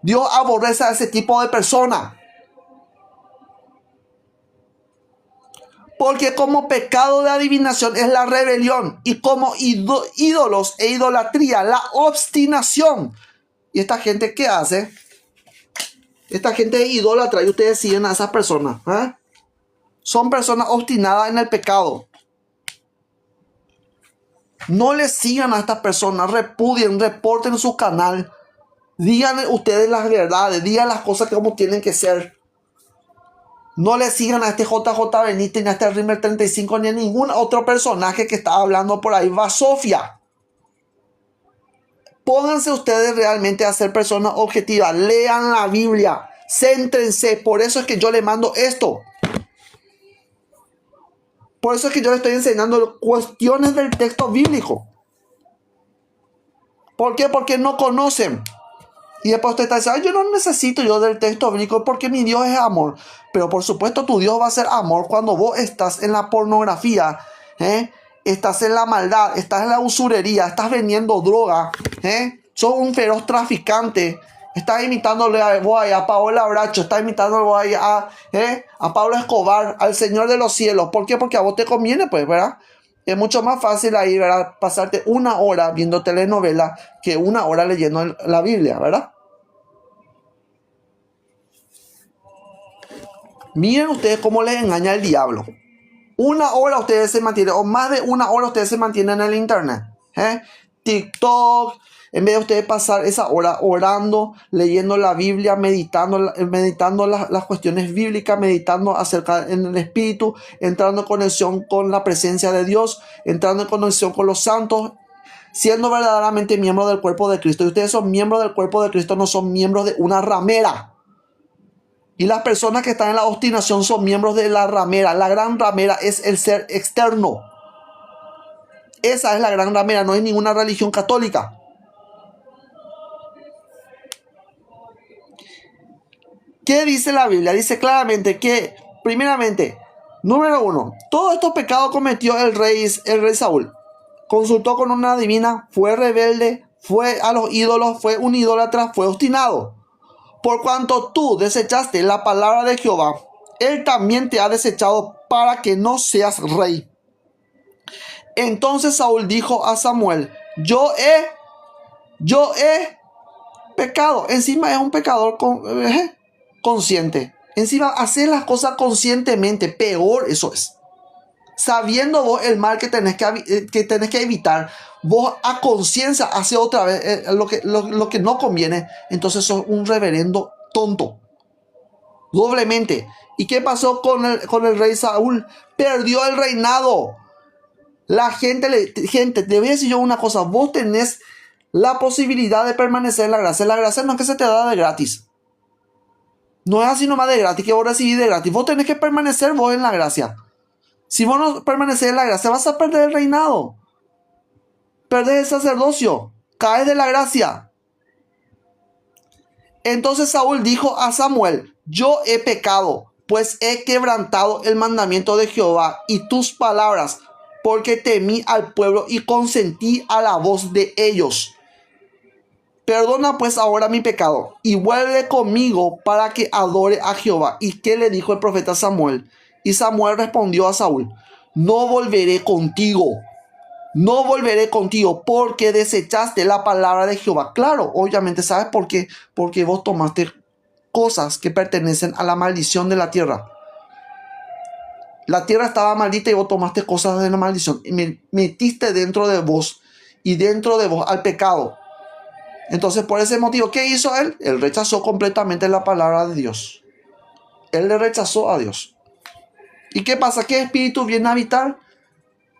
Dios aborrece a ese tipo de persona. Porque como pecado de adivinación es la rebelión, y como ídolos e idolatría, la obstinación. ¿Y esta gente qué hace? Esta gente es idólatra y ustedes siguen a esas personas. Son personas obstinadas en el pecado. No les sigan a estas personas, repudien, reporten su canal. Digan ustedes las verdades, digan las cosas como tienen que ser. No le sigan a este JJ Benítez, ni a este Rimmer 35, ni a ningún otro personaje que está hablando por ahí. Va Sofía. Pónganse ustedes realmente a ser personas objetivas. Lean la Biblia. Céntrense. Por eso es que yo le mando esto. Por eso es que yo le estoy enseñando cuestiones del texto bíblico. ¿Por qué? Porque no conocen. Y después usted está diciendo, yo no necesito yo del texto bíblico porque mi Dios es amor. Pero por supuesto tu Dios va a ser amor cuando vos estás en la pornografía, estás en la maldad, estás en la usurería, estás vendiendo droga, sos un feroz traficante, estás imitándole a Paola Bracho, estás imitándole a Pablo Escobar, al Señor de los cielos. ¿Por qué? Porque a vos te conviene, pues, ¿verdad? Es mucho más fácil ahí, ¿verdad? Pasarte una hora viendo telenovela que una hora leyendo la Biblia, ¿verdad? Miren ustedes cómo les engaña el diablo. Una hora ustedes se mantienen, o más de una hora ustedes se mantienen en el internet. TikTok, en vez de ustedes pasar esa hora orando, leyendo la Biblia, meditando las cuestiones bíblicas, meditando acerca en el Espíritu, entrando en conexión con la presencia de Dios, entrando en conexión con los santos, siendo verdaderamente miembros del cuerpo de Cristo. Y ustedes son miembros del cuerpo de Cristo, no son miembros de una ramera. Y las personas que están en la obstinación son miembros de la ramera. La gran ramera es el ser externo. Esa es la gran ramera, no es ninguna religión católica. ¿Qué dice la Biblia? Dice claramente que, primeramente, número 1, todos estos pecados cometió el rey Saúl. Consultó con una divina, fue rebelde, fue a los ídolos, fue un idólatra, fue obstinado. Por cuanto tú desechaste la palabra de Jehová, él también te ha desechado para que no seas rey. Entonces Saúl dijo a Samuel, yo he pecado. Encima es un pecador consciente. Encima hacer las cosas conscientemente, peor eso es. Sabiendo vos el mal que tenés que evitar, vos a conciencia hace otra vez lo que no conviene. Entonces sos un reverendo tonto. Doblemente. ¿Y qué pasó con el rey Saúl? Perdió el reinado. La gente, te voy a decir yo una cosa. Vos tenés la posibilidad de permanecer en la gracia. La gracia no es que se te da de gratis. No es así nomás de gratis, que vos recibís de gratis. Vos tenés que permanecer vos en la gracia. Si vos no permaneces en la gracia, vas a perder el reinado. Perdés el sacerdocio. Caes de la gracia. Entonces Saúl dijo a Samuel, yo he pecado, pues he quebrantado el mandamiento de Jehová y tus palabras, porque temí al pueblo y consentí a la voz de ellos. Perdona pues ahora mi pecado y vuelve conmigo para que adore a Jehová. ¿Y qué le dijo el profeta Samuel? Y Samuel respondió a Saúl, no volveré contigo, porque desechaste la palabra de Jehová. Claro, obviamente, ¿sabes por qué? Porque vos tomaste cosas que pertenecen a la maldición de la tierra. La tierra estaba maldita y vos tomaste cosas de la maldición y metiste dentro de vos al pecado. Entonces, por ese motivo, ¿qué hizo él? Él rechazó completamente la palabra de Dios. Él le rechazó a Dios. ¿Y qué pasa? ¿Qué espíritu viene a habitar?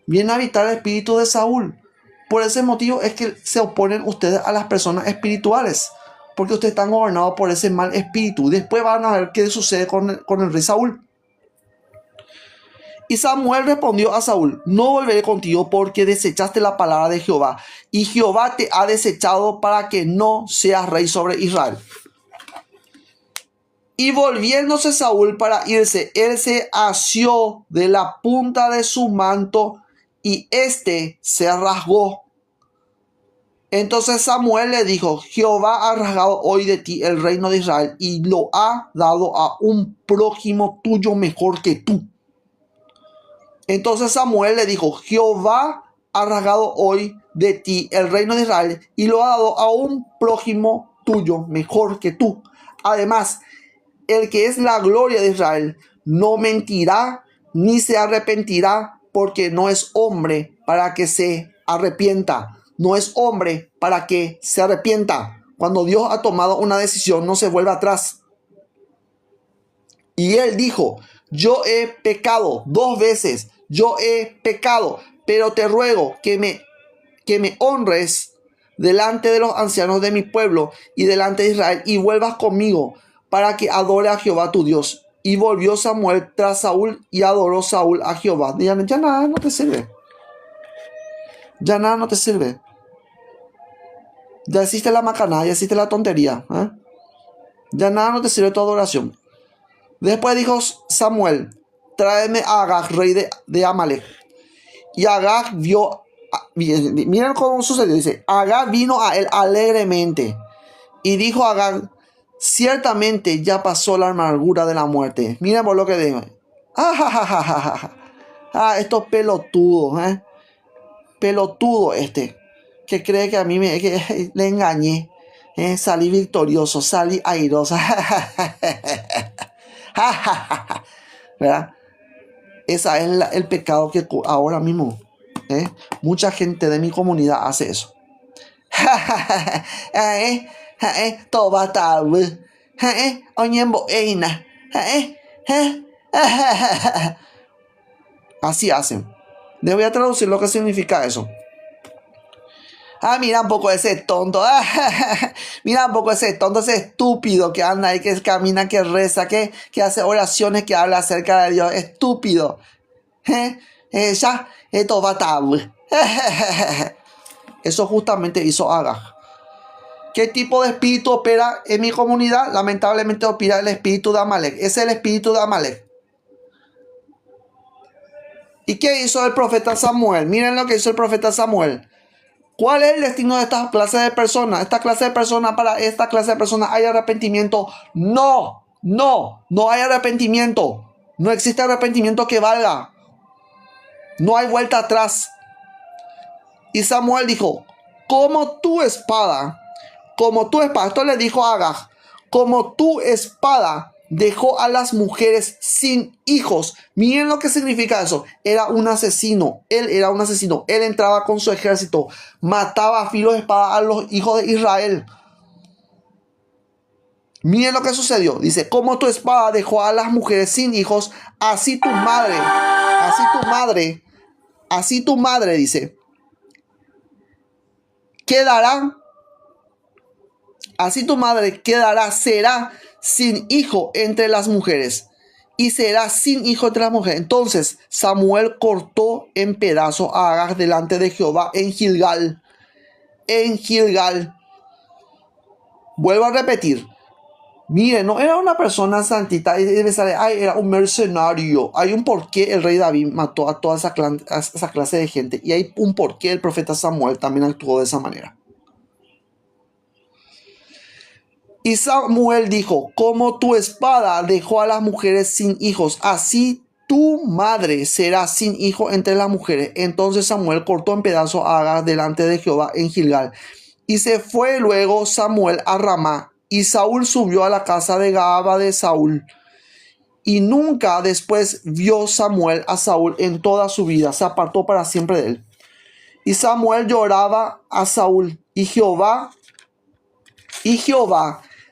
Viene a habitar el espíritu de Saúl. Por ese motivo es que se oponen ustedes a las personas espirituales. Porque ustedes están gobernados por ese mal espíritu. Después van a ver qué sucede con el rey Saúl. Y Samuel respondió a Saúl: no volveré contigo porque desechaste la palabra de Jehová, y Jehová te ha desechado para que no seas rey sobre Israel. Y volviéndose Saúl para irse, él se asió de la punta de su manto y éste se rasgó. Entonces Samuel le dijo: Jehová ha rasgado hoy de ti el reino de Israel y lo ha dado a un prójimo tuyo mejor que tú. Entonces Samuel le dijo: Jehová ha rasgado hoy de ti el reino de Israel y lo ha dado a un prójimo tuyo mejor que tú. Además, el que es la gloria de Israel no mentirá ni se arrepentirá, porque no es hombre para que se arrepienta. No es hombre para que se arrepienta. Cuando Dios ha tomado una decisión, no se vuelve atrás. Y él dijo: yo he pecado 2 veces, yo he pecado, pero te ruego que me honres delante de los ancianos de mi pueblo y delante de Israel, y vuelvas conmigo para que adore a Jehová tu Dios. Y volvió Samuel tras Saúl y adoró Saúl a Jehová. Díganme, ya nada no te sirve. Ya nada no te sirve. Ya hiciste la macanada, ya hiciste la tontería. Ya nada no te sirve tu adoración. Después dijo Samuel: tráeme a Agag, rey de Amalek. Y Agag vio, miren cómo sucedió, dice: Agag vino a él alegremente. Y dijo Agag: ciertamente ya pasó la amargura de la muerte. Miren por lo que digo. Estos pelotudos, pelotudo que cree que a mí que le engañé. Salí victorioso, salí airoso. ¿Verdad? Ese es el pecado que ahora mismo mucha gente de mi comunidad hace eso. Así hacen. Les voy a traducir lo que significa eso. Mira un poco ese tonto. Mira un poco ese tonto, ese estúpido que anda ahí, que camina, que reza, que hace oraciones, que habla acerca de Dios. Estúpido. Ya, esto va a estar. Eso justamente hizo Agag. ¿Qué tipo de espíritu opera en mi comunidad? Lamentablemente opera el espíritu de Amalek. Ese es el espíritu de Amalek. ¿Y qué hizo el profeta Samuel? Miren lo que hizo el profeta Samuel. ¿Cuál es el destino de esta clase de personas? Para esta clase de personas hay arrepentimiento. No hay arrepentimiento. No existe arrepentimiento que valga. No hay vuelta atrás. Y Samuel dijo: como tu espada, esto le dijo a Agag, como tu espada dejó a las mujeres sin hijos. Miren lo que significa eso. Era un asesino. Él era un asesino. Él entraba con su ejército, mataba a filo de espada a los hijos de Israel. Miren lo que sucedió. Dice: como tu espada dejó a las mujeres sin hijos, así tu madre, dice, será sin hijo entre las mujeres. Y será sin hijo entre las mujeres. Entonces Samuel cortó en pedazos a Agag delante de Jehová en Gilgal. Vuelvo a repetir. Miren, no era una persona santita. Era un mercenario. Hay un porqué el rey David mató a toda esa clase de gente. Y hay un porqué el profeta Samuel también actuó de esa manera. Y Samuel dijo: como tu espada dejó a las mujeres sin hijos, así tu madre será sin hijo entre las mujeres. Entonces Samuel cortó en pedazos a Agag delante de Jehová en Gilgal. Y se fue luego Samuel a Ramá. Y Saúl subió a la casa de Gaaba de Saúl. Y nunca después vio Samuel a Saúl en toda su vida. Se apartó para siempre de él. Y Samuel lloraba a Saúl. Y Jehová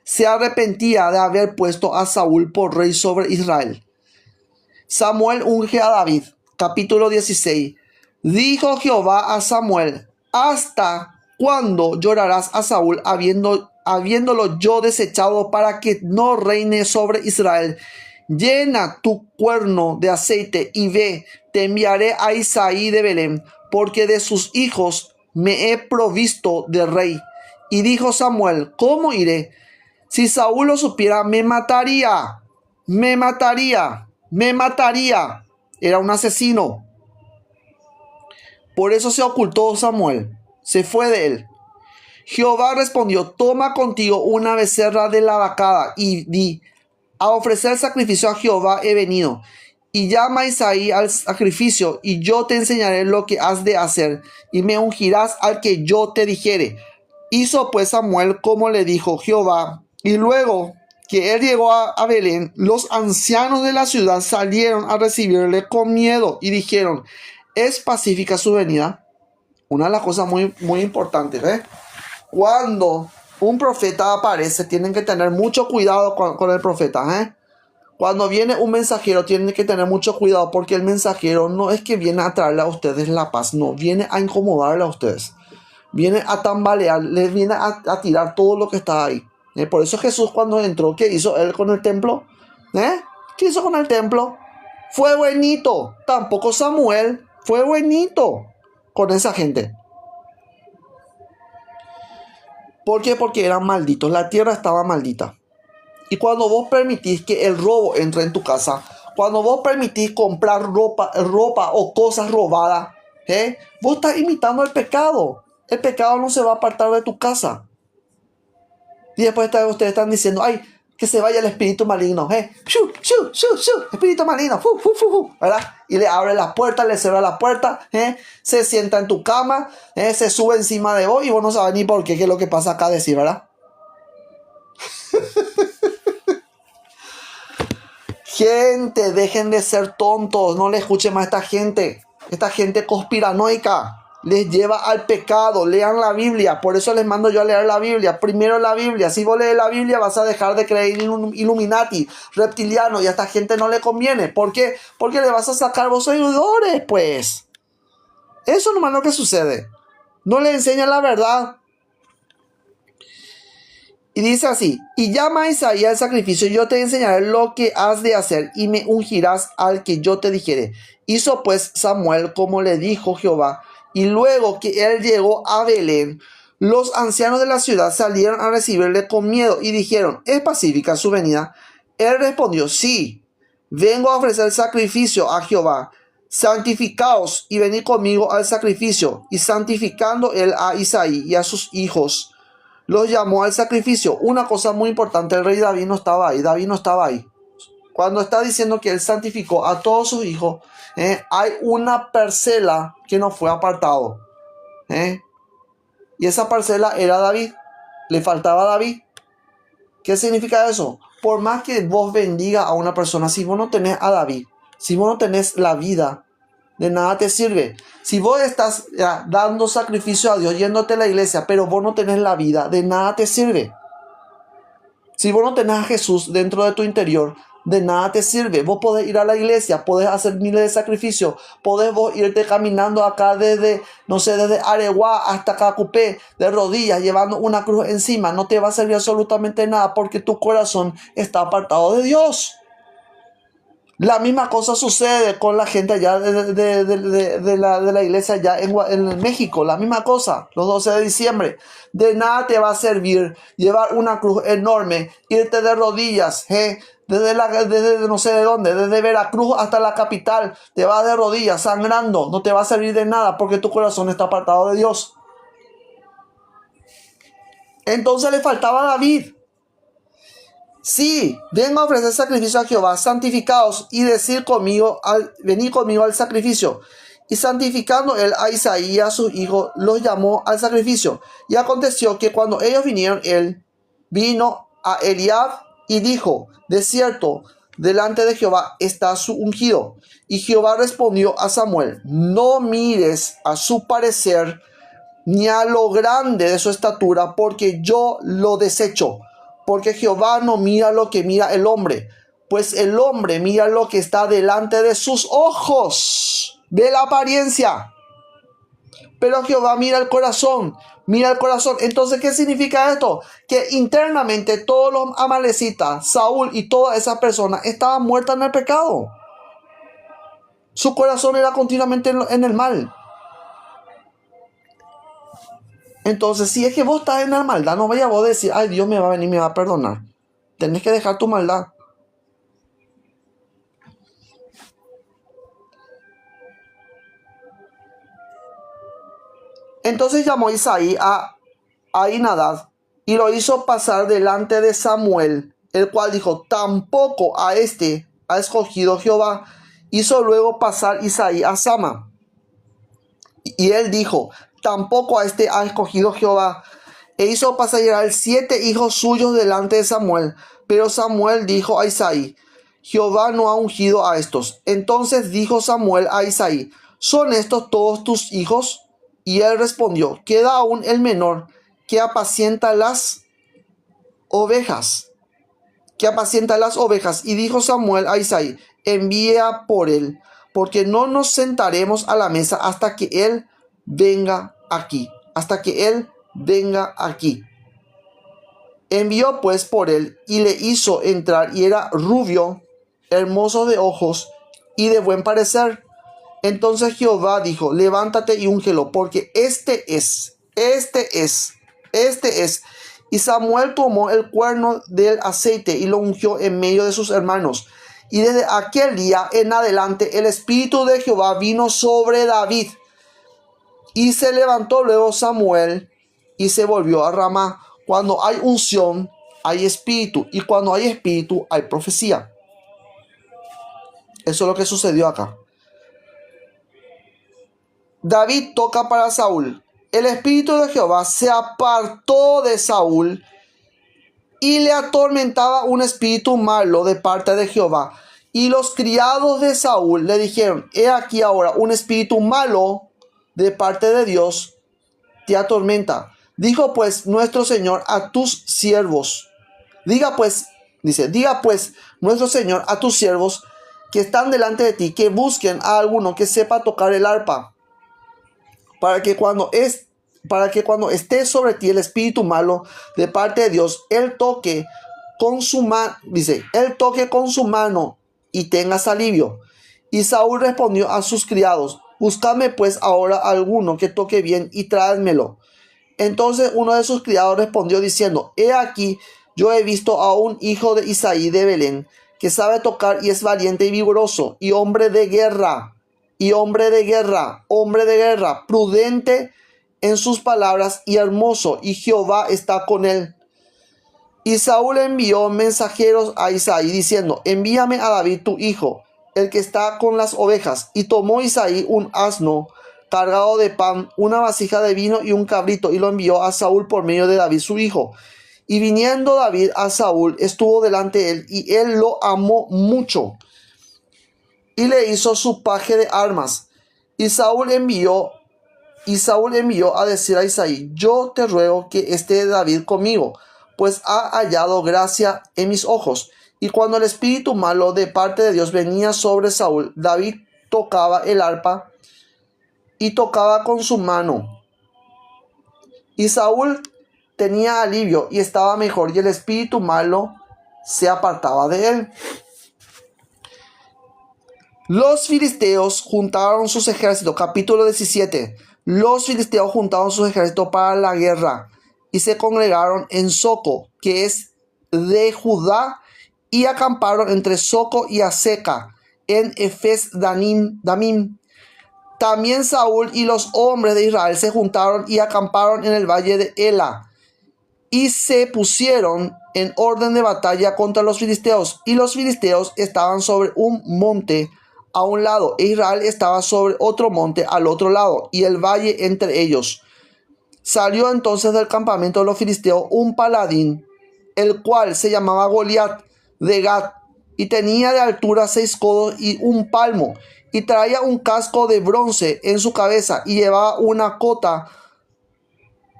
se arrepentía de haber puesto a Saúl por rey sobre Israel. Samuel unge a David. Capítulo 16. Dijo Jehová a Samuel: ¿hasta cuándo llorarás a Saúl habiéndolo yo desechado para que no reine sobre Israel? llena tu cuerno de aceite y ve, te enviaré a Isaí de Belén, porque de sus hijos me he provisto de rey. Y dijo Samuel, ¿cómo iré? Si Saúl lo supiera, me mataría, me mataría, me mataría. Era un asesino. Por eso se ocultó Samuel, se fue de él. Jehová respondió, toma contigo una becerra de la vacada y di, a ofrecer sacrificio a Jehová he venido. Y llama a Isaí al sacrificio, y yo te enseñaré lo que has de hacer, y me ungirás al que yo te dijere. Hizo pues Samuel como le dijo Jehová, y luego que él llegó a Belén, los ancianos de la ciudad salieron a recibirle con miedo, y dijeron, ¿es pacífica su venida? Una de las cosas muy importantes, ¿eh? Cuando un profeta aparece, tienen que tener mucho cuidado con el profeta, ¿eh? Cuando viene un mensajero, tienen que tener mucho cuidado, porque el mensajero no es que viene a traerle a ustedes la paz, no, viene a incomodarle a ustedes, viene a tambalear, les viene a tirar todo lo que está ahí. Por eso Jesús, cuando entró, ¿qué hizo él con el templo? ¿Qué hizo con el templo? Fue buenito. Tampoco Samuel fue buenito con esa gente. ¿Por qué? Porque eran malditos, la tierra estaba maldita. Y cuando vos permitís que el robo entre en tu casa, cuando vos permitís comprar ropa o cosas robadas, vos estás imitando el pecado. El pecado no se va a apartar de tu casa. Y después ustedes están diciendo, ay, que se vaya el espíritu maligno. ¡Shu, shu, shu, shu! Espíritu maligno. ¡Fu, fu, fu, fu! ¿Verdad? Y le abre la puerta, le cierra la puerta, se sienta en tu cama, se sube encima de vos y vos no sabes ni por qué, qué es lo que pasa acá, decir, ¿verdad? Gente, dejen de ser tontos, no le escuchen más a esta gente. Esta gente conspiranoica les lleva al pecado. Lean la Biblia, por eso les mando yo a leer la Biblia. Primero la Biblia, si vos lees la Biblia vas a dejar de creer en Illuminati, reptiliano, y a esta gente no le conviene. ¿Por qué? Porque le vas a sacar vos seguidores, pues. Eso nomás es lo que sucede. No le enseñan la verdad. Y dice así, y llama a Isaí al sacrificio, yo te enseñaré lo que has de hacer, y me ungirás al que yo te dijere. Hizo pues Samuel como le dijo Jehová, y luego que él llegó a Belén, los ancianos de la ciudad salieron a recibirle con miedo, y dijeron, ¿es pacífica su venida? Él respondió, sí, vengo a ofrecer sacrificio a Jehová. Santificaos y venid conmigo al sacrificio. Y santificando él a Isaí y a sus hijos, los llamó al sacrificio. Una cosa muy importante, el rey David no estaba ahí. David no estaba ahí. Cuando está diciendo que él santificó a todos sus hijos, hay una parcela que no fue apartado. Y esa parcela era David. Le faltaba a David. ¿Qué significa eso? Por más que vos bendiga a una persona, si vos no tenés a David, si vos no tenés la vida, de nada te sirve. Si vos estás dando sacrificio a Dios, yéndote a la iglesia, pero vos no tenés la vida, de nada te sirve. Si vos no tenés a Jesús dentro de tu interior, de nada te sirve. Vos podés ir a la iglesia, podés hacer miles de sacrificios, podés vos irte caminando acá desde Areguá hasta Cacupé, de rodillas, llevando una cruz encima. No te va a servir absolutamente nada porque tu corazón está apartado de Dios. La misma cosa sucede con la gente allá de la iglesia allá en México. La misma cosa, los 12 de diciembre. De nada te va a servir llevar una cruz enorme, irte de rodillas, desde no sé de dónde, desde Veracruz hasta la capital. Te vas de rodillas, sangrando. No te va a servir de nada porque tu corazón está apartado de Dios. Entonces le faltaba a David. Sí, vengo a ofrecer sacrificio a Jehová, santificaos y venid conmigo al sacrificio. Y santificando él a Isaí y a sus hijos, los llamó al sacrificio. Y aconteció que cuando ellos vinieron, él vino a Eliab y dijo, de cierto, delante de Jehová está su ungido. Y Jehová respondió a Samuel, no mires a su parecer ni a lo grande de su estatura, porque yo lo desecho. Porque Jehová no mira lo que mira el hombre, pues el hombre mira lo que está delante de sus ojos, ve la apariencia, Pero Jehová mira el corazón, mira el corazón. Entonces, ¿qué significa esto? Que internamente todos los amalecitas, Saúl y todas esas personas estaban muertas en el pecado. Su corazón era continuamente en el mal. Entonces, si es que vos estás en la maldad, no vayas vos a decir, ay, Dios me va a venir y me va a perdonar. Tenés que dejar tu maldad. Entonces llamó Isaí a Abinadab y lo hizo pasar delante de Samuel, el cual dijo, tampoco a este ha escogido Jehová. Hizo luego pasar Isaí a Sama. Y él dijo, tampoco a este ha escogido Jehová. E hizo pasar Israel 7 hijos suyos delante de Samuel. Pero Samuel dijo a Isaí, Jehová no ha ungido a estos. Entonces dijo Samuel a Isaí, ¿son estos todos tus hijos? Y él respondió, queda aún el menor, que apacienta las ovejas. Que apacienta las ovejas. Y dijo Samuel a Isaí, envía por él, porque no nos sentaremos a la mesa hasta que él venga aquí. Hasta que él venga aquí. Envió pues por él y le hizo entrar, y era rubio, hermoso de ojos y de buen parecer. Entonces Jehová dijo, levántate y úngelo, porque este es. Y Samuel tomó el cuerno del aceite y lo ungió en medio de sus hermanos. Y desde aquel día en adelante el espíritu de Jehová vino sobre David. Y se levantó luego Samuel y se volvió a Ramá. Cuando hay unción, hay espíritu. Y cuando hay espíritu, hay profecía. Eso es lo que sucedió acá. David toca para Saúl. El espíritu de Jehová se apartó de Saúl y le atormentaba un espíritu malo de parte de Jehová. Y los criados de Saúl le dijeron, he aquí ahora un espíritu malo de parte de Dios te atormenta. Dijo pues nuestro Señor a tus siervos. Diga pues nuestro Señor a tus siervos que están delante de ti, que busquen a alguno que sepa tocar el arpa, para que cuando esté sobre ti el espíritu malo de parte de Dios, él toque con su mano y tengas alivio. Y Saúl respondió a sus criados, buscadme pues ahora alguno que toque bien y traédmelo. Entonces uno de sus criados respondió diciendo, he aquí, yo he visto a un hijo de Isaí de Belén, que sabe tocar y es valiente y vigoroso, y hombre de guerra, prudente en sus palabras y hermoso, y Jehová está con él. Y Saúl envió mensajeros a Isaí diciendo, envíame a David tu hijo, el que está con las ovejas. Y tomó Isaí un asno cargado de pan, una vasija de vino y un cabrito, y lo envió a Saúl por medio de David su hijo. Y viniendo David a Saúl, estuvo delante de él, y él lo amó mucho, y le hizo su paje de armas. Y Saúl envió a decir a Isaí, yo te ruego que esté David conmigo, pues ha hallado gracia en mis ojos. Y cuando el espíritu malo de parte de Dios venía sobre Saúl, David tocaba el arpa y tocaba con su mano. Y Saúl tenía alivio y estaba mejor, y el espíritu malo se apartaba de él. Los filisteos juntaron sus ejércitos, capítulo 17. Los filisteos juntaron sus ejércitos para la guerra y se congregaron en Soco, que es de Judá, y acamparon entre Soco y Aseca, en Efes Damim. También Saúl y los hombres de Israel se juntaron y acamparon en el valle de Ela, y se pusieron en orden de batalla contra los filisteos. Y los filisteos estaban sobre un monte a un lado, e Israel estaba sobre otro monte al otro lado, y el valle entre ellos. Salió entonces del campamento de los filisteos un paladín, el cual se llamaba Goliat de Gat, y tenía de altura 6 codos y un palmo, y traía un casco de bronce en su cabeza, y llevaba una cota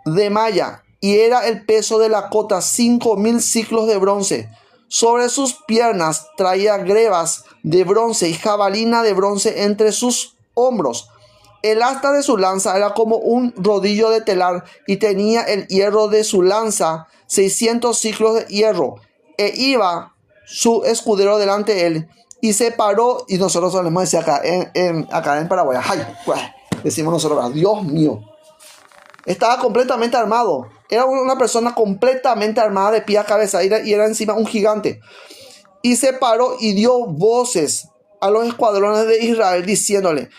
de malla, y era el peso de la cota 5,000 siclos de bronce. Sobre sus piernas traía grebas de bronce y jabalina de bronce entre sus hombros. El asta de su lanza era como un rodillo de telar y tenía el hierro de su lanza 600 ciclos de hierro. E iba su escudero delante de él y se paró. Y nosotros solemos decir acá en Paraguay, ay, pues, decimos nosotros, Dios mío. Estaba completamente armado. Era una persona completamente armada de pie a cabeza y era encima un gigante. Y se paró y dio voces a los escuadrones de Israel diciéndole: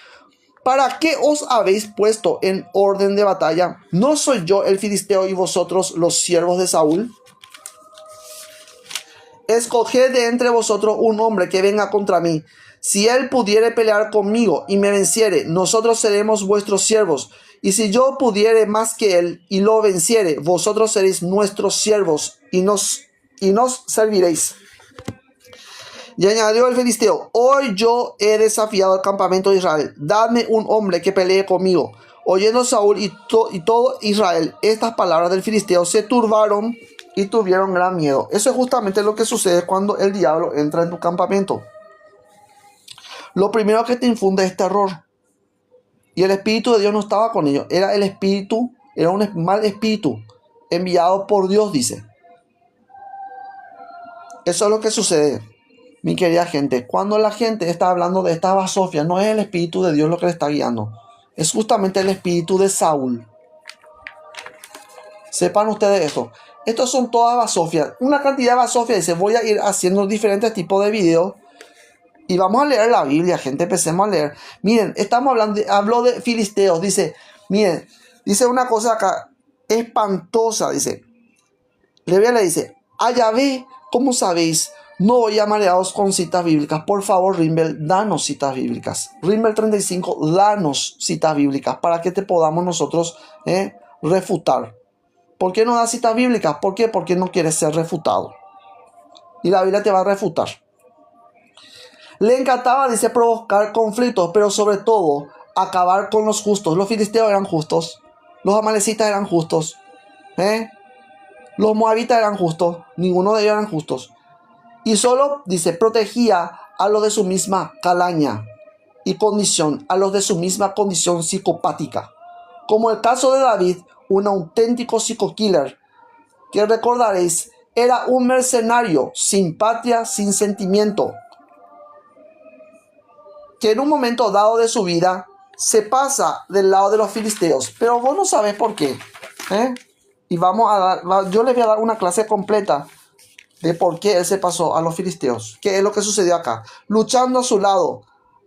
¿para qué os habéis puesto en orden de batalla? ¿No soy yo el filisteo y vosotros los siervos de Saúl? Escoged de entre vosotros un hombre que venga contra mí. Si él pudiere pelear conmigo y me venciere, nosotros seremos vuestros siervos. Y si yo pudiere más que él y lo venciere, vosotros seréis nuestros siervos y nos serviréis. Y añadió el filisteo: hoy yo he desafiado al campamento de Israel. Dadme un hombre que pelee conmigo. Oyendo Saúl y todo Israel estas palabras del filisteo, se turbaron y tuvieron gran miedo. Eso es justamente lo que sucede cuando el diablo entra en tu campamento. Lo primero que te infunde es terror. Y el Espíritu de Dios no estaba con ellos. Era el espíritu, era un mal espíritu enviado por Dios, dice. Eso es lo que sucede, mi querida gente. Cuando la gente está hablando de esta basofia, no es el Espíritu de Dios lo que le está guiando. Es justamente el espíritu de Saúl. Sepan ustedes esto. Estos son todas basofias. Una cantidad de basofias. Dice, voy a ir haciendo diferentes tipos de videos. Y vamos a leer la Biblia, gente. Empecemos a leer. Miren, estamos hablando, habló de filisteos. Dice, miren, dice una cosa acá espantosa. Dice, le dice, a Yahvé, ¿cómo sabéis? No voy a mareados con citas bíblicas. Por favor, Rimbel, danos citas bíblicas. Rimbel 35, danos citas bíblicas para que te podamos nosotros refutar. ¿Por qué no das citas bíblicas? ¿Por qué? Porque no quieres ser refutado. Y la Biblia te va a refutar. Le encantaba, dice, provocar conflictos, pero sobre todo acabar con los justos. Los filisteos eran justos. Los amalecitas eran justos. Los moabitas eran justos. Ninguno de ellos eran justos. Y solo, dice, protegía a los de su misma calaña y condición, a los de su misma condición psicopática. Como el caso de David, un auténtico psico-killer, que recordaréis, era un mercenario sin patria, sin sentimiento, que en un momento dado de su vida se pasa del lado de los filisteos. Pero vos no sabés por qué. Y yo les voy a dar una clase completa de por qué él se pasó a los filisteos. ¿Qué es lo que sucedió acá? Luchando a su lado,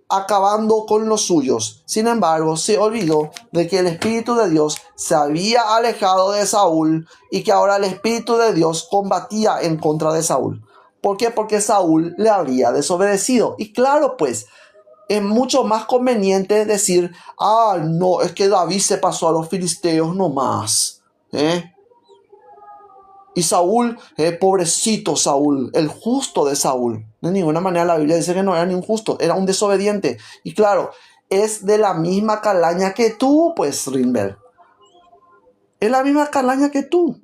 acabando con los suyos. Sin embargo, se olvidó de que el Espíritu de Dios se había alejado de Saúl y que ahora el Espíritu de Dios combatía en contra de Saúl. ¿Por qué? Porque Saúl le había desobedecido. Y claro, pues, es mucho más conveniente decir, no, es que David se pasó a los filisteos nomás. Y Saúl, pobrecito Saúl, el justo de Saúl. De ninguna manera la Biblia dice que no era ni un justo, era un desobediente. Y claro, es de la misma calaña que tú, pues, Rimbel. Es la misma calaña que tú.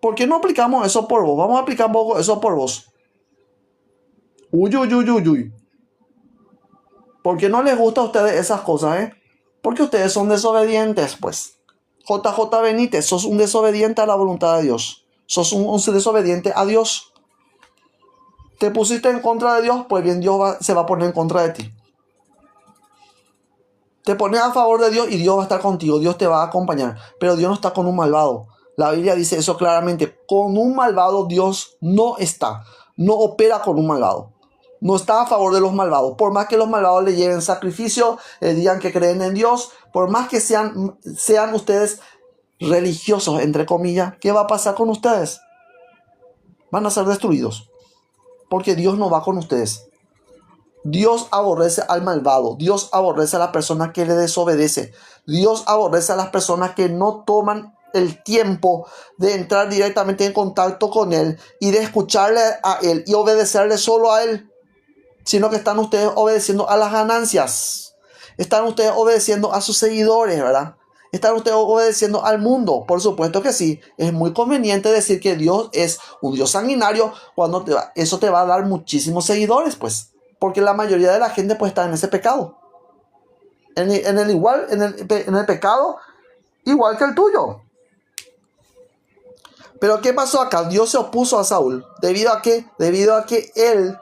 ¿Por qué no aplicamos eso por vos? Vamos a aplicar un poco eso por vos. Uy. ¿Por qué no les gusta a ustedes esas cosas, Porque ustedes son desobedientes, pues. JJ Benítez, sos un desobediente a la voluntad de Dios. Sos un desobediente a Dios. Te pusiste en contra de Dios, pues bien, Dios se va a poner en contra de ti. Te pones a favor de Dios y Dios va a estar contigo. Dios te va a acompañar. Pero Dios no está con un malvado. La Biblia dice eso claramente. Con un malvado Dios no está. No opera con un malvado. No está a favor de los malvados. Por más que los malvados le lleven sacrificio, digan que creen en Dios, por más que sean ustedes religiosos, entre comillas, ¿qué va a pasar con ustedes? Van a ser destruidos. Porque Dios no va con ustedes. Dios aborrece al malvado. Dios aborrece a la persona que le desobedece. Dios aborrece a las personas que no toman el tiempo de entrar directamente en contacto con Él y de escucharle a Él y obedecerle solo a Él. Sino que están ustedes obedeciendo a las ganancias. Están ustedes obedeciendo a sus seguidores, ¿verdad? Están ustedes obedeciendo al mundo. Por supuesto que sí. Es muy conveniente decir que Dios es un Dios sanguinario cuando eso te va a dar muchísimos seguidores, pues. Porque la mayoría de la gente pues está en ese pecado. en el pecado, igual que el tuyo. Pero ¿qué pasó acá? Dios se opuso a Saúl. ¿Debido a qué? Debido a que él